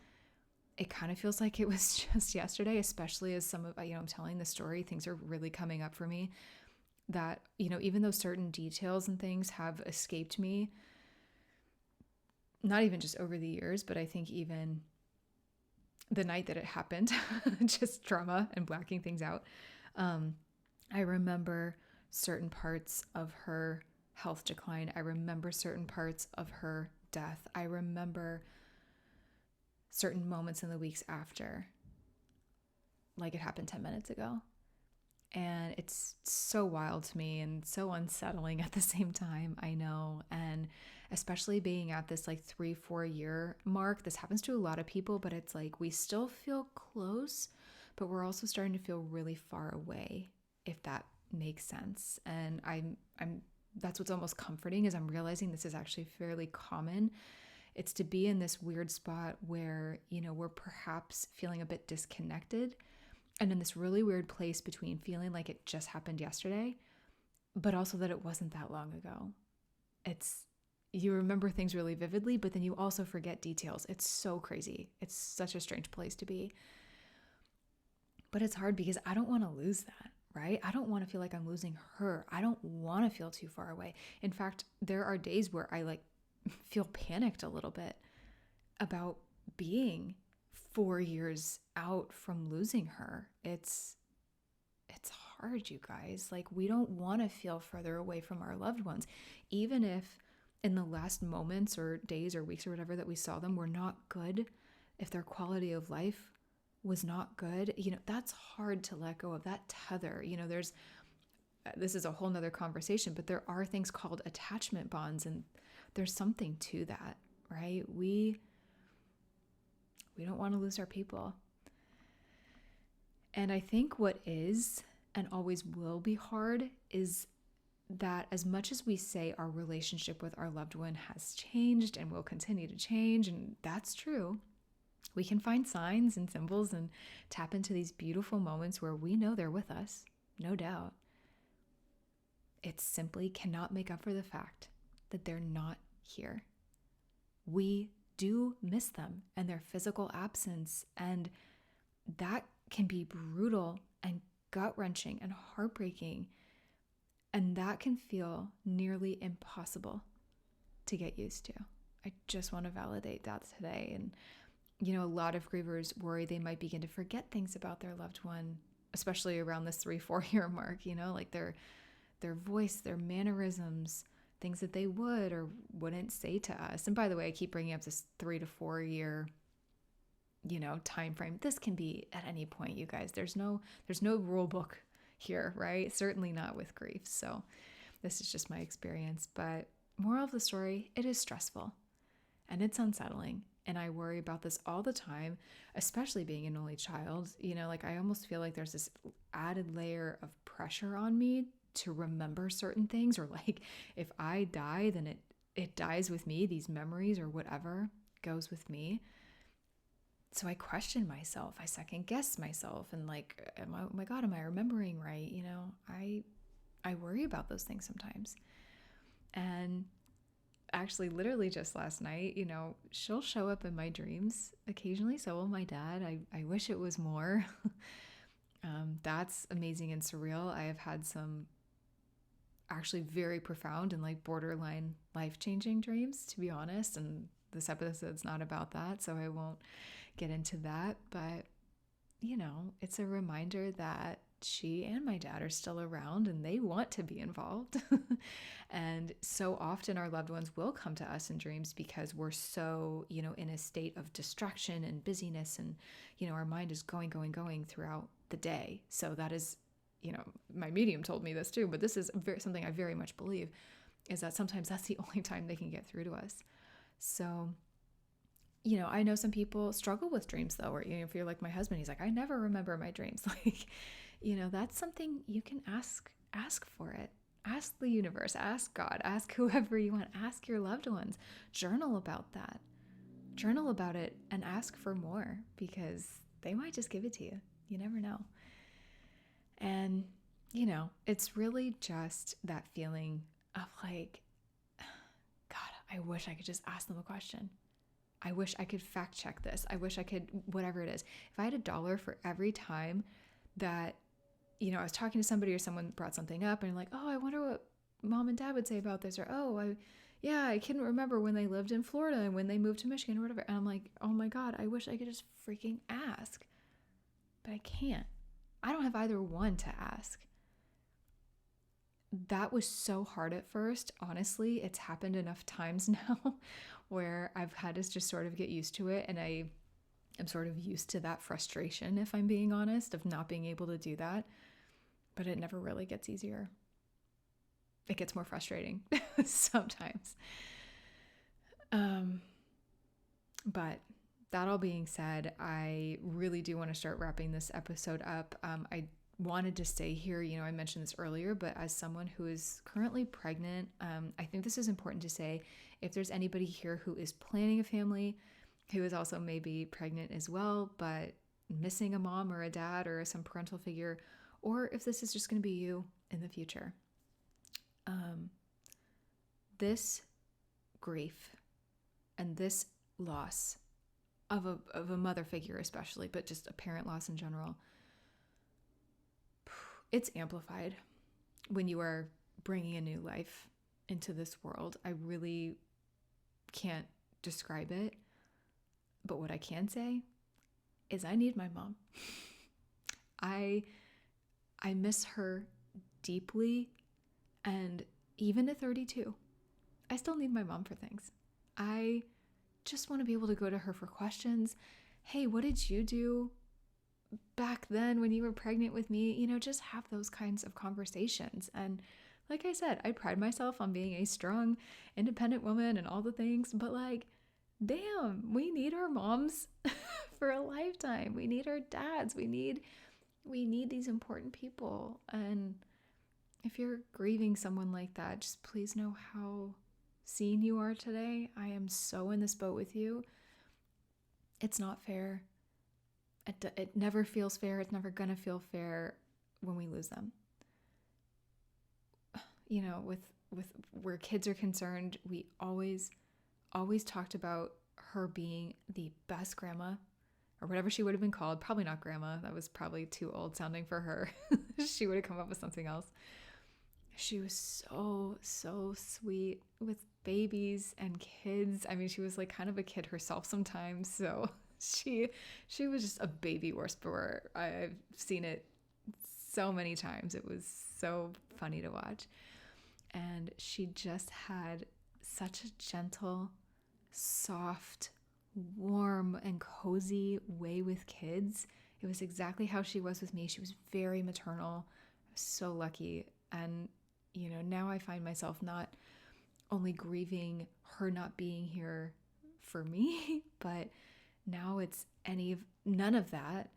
it kind of feels like it was just yesterday, especially as I'm telling the story, things are really coming up for me that, even though certain details and things have escaped me, not even just over the years, but I think even the night that it happened, just trauma and blacking things out. I remember certain parts of her health decline. I remember certain parts of her death. I remember certain moments in the weeks after, like it happened 10 minutes ago. And it's so wild to me and so unsettling at the same time, I know. And especially being at this 3-4 year mark, this happens to a lot of people, but it's like we still feel close, but we're also starting to feel really far away, if that makes sense. And I'm that's what's almost comforting, is I'm realizing this is actually fairly common. It's to be in this weird spot where, we're perhaps feeling a bit disconnected and in this really weird place between feeling like it just happened yesterday, but also that it wasn't that long ago. You remember things really vividly, but then you also forget details. It's so crazy. It's such a strange place to be. But it's hard because I don't want to lose that, right? I don't want to feel like I'm losing her. I don't want to feel too far away. In fact, there are days where I feel panicked a little bit about being 4 years out from losing her. It's hard, you guys. We don't want to feel further away from our loved ones, even if in the last moments or days or weeks or whatever that we saw them were not good, if their quality of life was not good, that's hard to let go of, that tether. This is a whole nother conversation, but there are things called attachment bonds, and there's something to that, right? We don't want to lose our people. And I think what is and always will be hard is that as much as we say our relationship with our loved one has changed and will continue to change, and that's true, we can find signs and symbols and tap into these beautiful moments where we know they're with us, no doubt. It simply cannot make up for the fact that they're not here. We do miss them and their physical absence, and that can be brutal and gut-wrenching and heartbreaking, and that can feel nearly impossible to get used to. I just want to validate that today. And a lot of grievers worry they might begin to forget things about their loved one, especially around this 3-4 year mark, their voice, their mannerisms, things that they would or wouldn't say to us. And by the way, I keep bringing up this 3 to 4 year, time frame. This can be at any point, you guys. There's no rule book here, right? Certainly not with grief. So this is just my experience. But moral of the story, it is stressful and it's unsettling. And I worry about this all the time, especially being an only child. I almost feel like there's this added layer of pressure on me to remember certain things, or if I die, then it dies with me. These memories or whatever goes with me. So I question myself. I second guess myself, and oh my God, am I remembering right? I worry about those things sometimes. And actually, literally just last night, she'll show up in my dreams occasionally. So will my dad. I wish it was more. That's amazing and surreal. I have had some actually very profound and borderline life-changing dreams, to be honest. And this episode's not about that, so I won't get into that. But, it's a reminder that she and my dad are still around and they want to be involved. And so often our loved ones will come to us in dreams because we're so, in a state of distraction and busyness, and, our mind is going throughout the day. So that is, my medium told me this too, but this is something I very much believe, is that sometimes that's the only time they can get through to us. So, I know some people struggle with dreams though, or, if you're like my husband, he's like, I never remember my dreams. That's something you can ask for it. Ask the universe, ask God, ask whoever you want, ask your loved ones, journal about that, journal about it, and ask for more, because they might just give it to you. You never know. And, it's really just that feeling of God, I wish I could just ask them a question. I wish I could fact check this. I wish I could, whatever it is. If I had $1 for every time that, I was talking to somebody or someone brought something up and like, oh, I wonder what mom and dad would say about this, or, oh, I couldn't remember when they lived in Florida and when they moved to Michigan or whatever. And I'm like, oh my God, I wish I could just freaking ask, but I can't. I don't have either one to ask. That was so hard at first. Honestly, it's happened enough times now where I've had to just sort of get used to it. And I am sort of used to that frustration, if I'm being honest, of not being able to do that. But it never really gets easier. It gets more frustrating sometimes. But that all being said, I really do want to start wrapping this episode up. I wanted to stay here. I mentioned this earlier, but as someone who is currently pregnant, I think this is important to say. If there's anybody here who is planning a family, who is also maybe pregnant as well, but missing a mom or a dad or some parental figure, or if this is just going to be you in the future, this grief and this loss of a mother figure especially, but just a parent loss in general, it's amplified when you are bringing a new life into this world. I really can't describe it, but what I can say is I need my mom. I miss her deeply, and even at 32, I still need my mom for things. I just want to be able to go to her for questions. Hey, what did you do back then when you were pregnant with me? Just have those kinds of conversations. And like I said, I pride myself on being a strong, independent woman and all the things, but like, damn, we need our moms for a lifetime. We need our dads. We need these important people. And if you're grieving someone like that, just please know how seen you are today. I am so in this boat with you. It's not fair. It never feels fair. It's never gonna feel fair when we lose them. With where kids are concerned, we always talked about her being the best grandma, or whatever she would have been called. Probably not grandma. That was probably too old sounding for her. She would have come up with something else. She was so sweet with babies and kids. I mean, she was like kind of a kid herself sometimes. So she was just a baby whisperer. I've seen it so many times. It was so funny to watch. And she just had such a gentle, soft, warm, and cozy way with kids. It was exactly how she was with me. She was very maternal. I was so lucky. And, now I find myself not only grieving her not being here for me, but now it's none of that,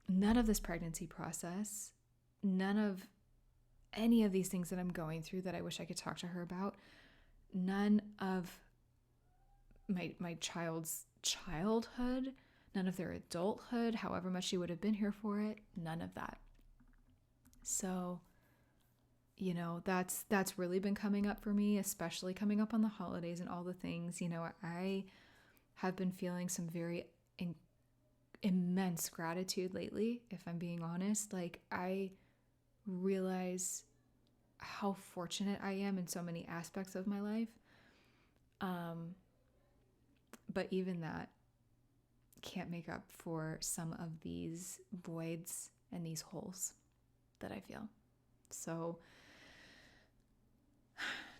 none of this pregnancy process, none of any of these things that I'm going through that I wish I could talk to her about, none of my child's childhood, none of their adulthood, however much she would have been here for it, none of that. So, that's really been coming up for me, especially coming up on the holidays and all the things. I have been feeling some very immense gratitude lately, if I'm being honest. Like, I realize how fortunate I am in so many aspects of my life. But even that can't make up for some of these voids and these holes that I feel. So,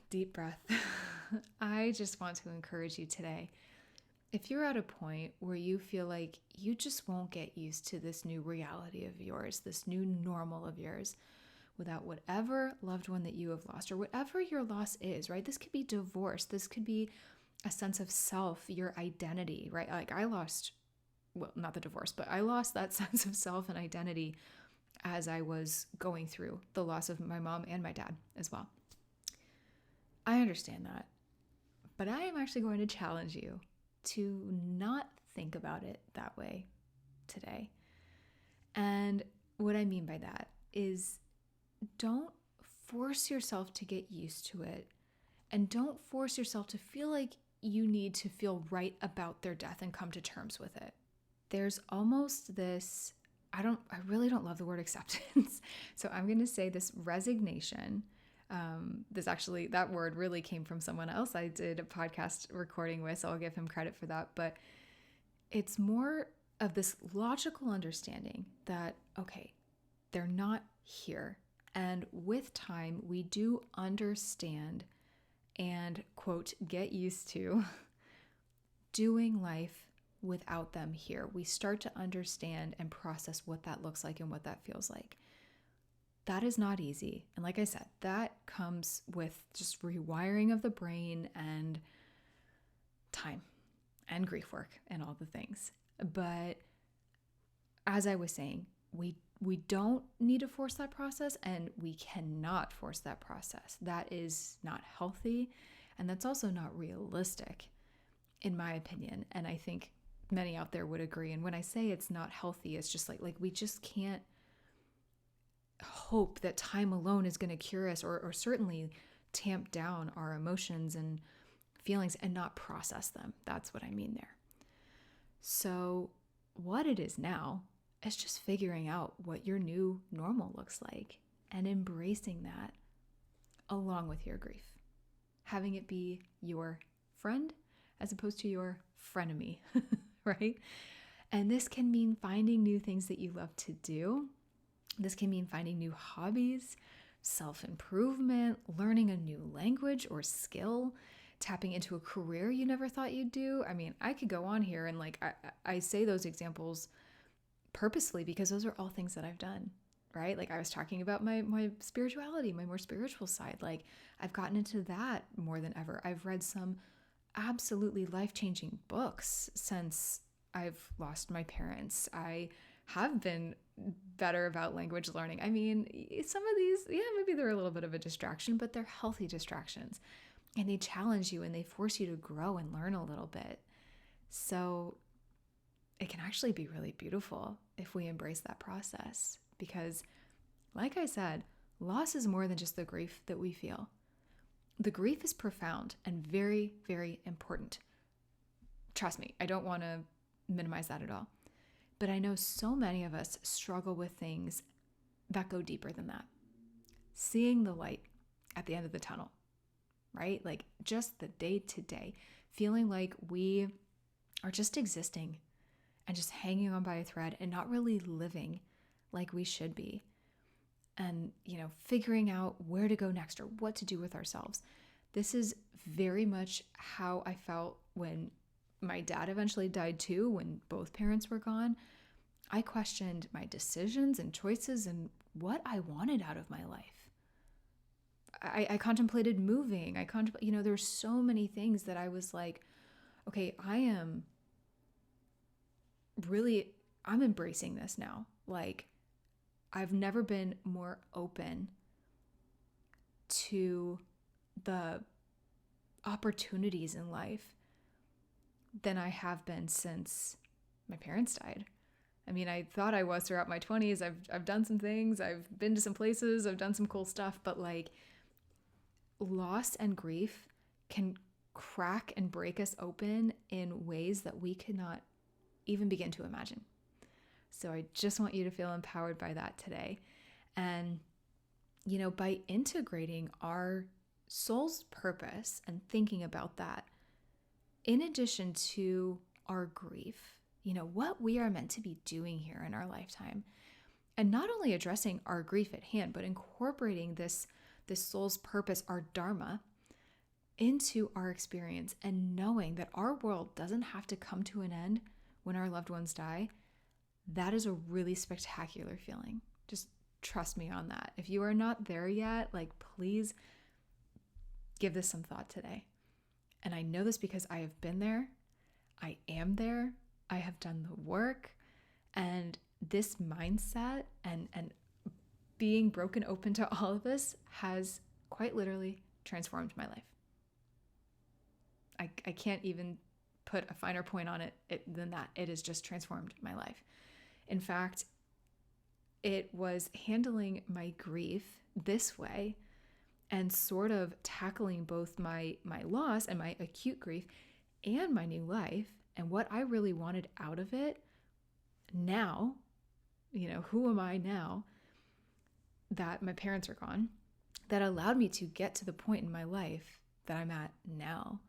deep breath. I just want to encourage you today. If you're at a point where you feel like you just won't get used to this new reality of yours, this new normal of yours, without whatever loved one that you have lost, or whatever your loss is, right? This could be divorce. This could be a sense of self, your identity, right? Like I lost, well, not the divorce, but I lost that sense of self and identity as I was going through the loss of my mom and my dad as well. I understand that, but I am actually going to challenge you to not think about it that way today. And what I mean by that is don't force yourself to get used to it, and don't force yourself to feel like you need to feel right about their death and come to terms with it. There's almost this, I really don't love the word acceptance. So I'm going to say this resignation. That word really came from someone else I did a podcast recording with, so I'll give him credit for that. But it's more of this logical understanding that, okay, they're not here. And with time, we do understand and, quote, get used to doing life without them here. We start to understand and process what that looks like and what that feels like. That is not easy. And like I said, that comes with just rewiring of the brain and time and grief work and all the things. But as I was saying, we don't need to force that process, and we cannot force that process. That is not healthy, and that's also not realistic, in my opinion. And I think many out there would agree. And when I say it's not healthy, it's just like we just can't hope that time alone is going to cure us, or certainly tamp down our emotions and feelings and not process them. That's what I mean there. So what it is now is just figuring out what your new normal looks like and embracing that along with your grief. Having it be your friend as opposed to your frenemy, right? And this can mean finding new things that you love to do. This can mean finding new hobbies, self-improvement, learning a new language or skill, tapping into a career you never thought you'd do. I mean, I could go on here and I say those examples purposely because those are all things that I've done, right? Like I was talking about my spirituality, my more spiritual side. Like I've gotten into that more than ever. I've read some absolutely life-changing books since I've lost my parents. I have been better about language learning. I mean, some of these, maybe they're a little bit of a distraction, but they're healthy distractions. And they challenge you and they force you to grow and learn a little bit. So it can actually be really beautiful if we embrace that process. Because, like I said, loss is more than just the grief that we feel. The grief is profound and very, very important. Trust me, I don't want to minimize that at all. But I know so many of us struggle with things that go deeper than that. Seeing the light at the end of the tunnel, right? Like just the day to day, feeling like we are just existing and just hanging on by a thread and not really living like we should be. And, figuring out where to go next or what to do with ourselves. This is very much how I felt when my dad eventually died too, when both parents were gone. I questioned my decisions and choices and what I wanted out of my life. I contemplated moving. There's so many things that I was like, okay, I'm embracing this now. Like, I've never been more open to the opportunities in life than I have been since my parents died. I mean, I thought I was throughout my 20s. I've done some things. I've been to some places. I've done some cool stuff. But like, loss and grief can crack and break us open in ways that we could not even begin to imagine. So I just want you to feel empowered by that today. And, by integrating our soul's purpose and thinking about that, in addition to our grief, what we are meant to be doing here in our lifetime, and not only addressing our grief at hand, but incorporating this soul's purpose, our dharma, into our experience and knowing that our world doesn't have to come to an end when our loved ones die. That is a really spectacular feeling. Just trust me on that. If you are not there yet, please give this some thought today. And I know this because I have been there. I am there. I have done the work. And this mindset and being broken open to all of this has quite literally transformed my life. I can't even put a finer point on it than that. It has just transformed my life. In fact, it was handling my grief this way and sort of tackling both my loss and my acute grief and my new life and what I really wanted out of it now, who am I now that my parents are gone, that allowed me to get to the point in my life that I'm at now.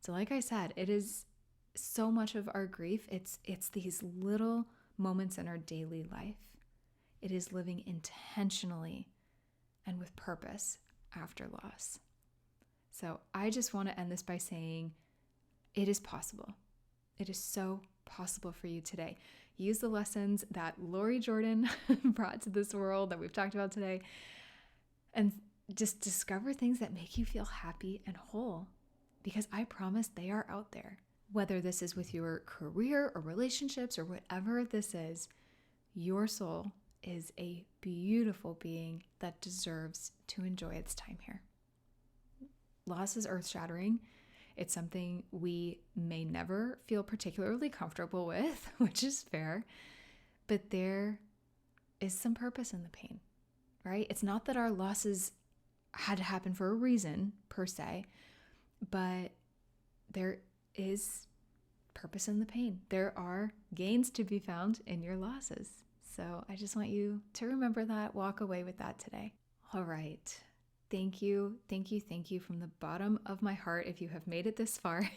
So like I said, it is so much of our grief. It's these little moments in our daily life. It is living intentionally and with purpose after loss. So I just want to end this by saying it is possible. It is so possible for you today. Use the lessons that Lori Jordan brought to this world that we've talked about today, and just discover things that make you feel happy and whole, because I promise they are out there. Whether this is with your career or relationships or whatever this is, your soul is a beautiful being that deserves to enjoy its time here. Loss is earth-shattering. It's something we may never feel particularly comfortable with, which is fair, but there is some purpose in the pain, right? It's not that our losses had to happen for a reason per se, but there is purpose in the pain. There are gains to be found in your losses. So I just want you to remember that, walk away with that today. All right. Thank you from the bottom of my heart, if you have made it this far,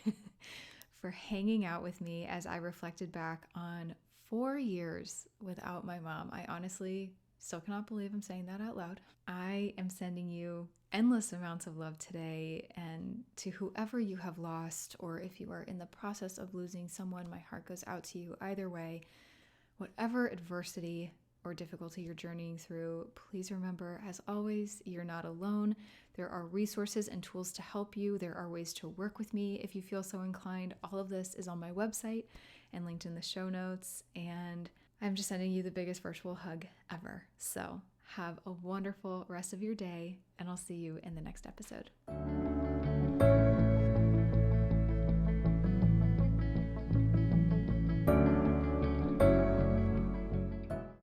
for hanging out with me as I reflected back on 4 years without my mom. I honestly still cannot believe I'm saying that out loud. I am sending you endless amounts of love today, and to whoever you have lost, or if you are in the process of losing someone, my heart goes out to you either way. Whatever adversity or difficulty you're journeying through, please remember, as always, you're not alone. There are resources and tools to help you. There are ways to work with me if you feel so inclined. All of this is on my website and linked in the show notes. And I'm just sending you the biggest virtual hug ever. So have a wonderful rest of your day, and I'll see you in the next episode.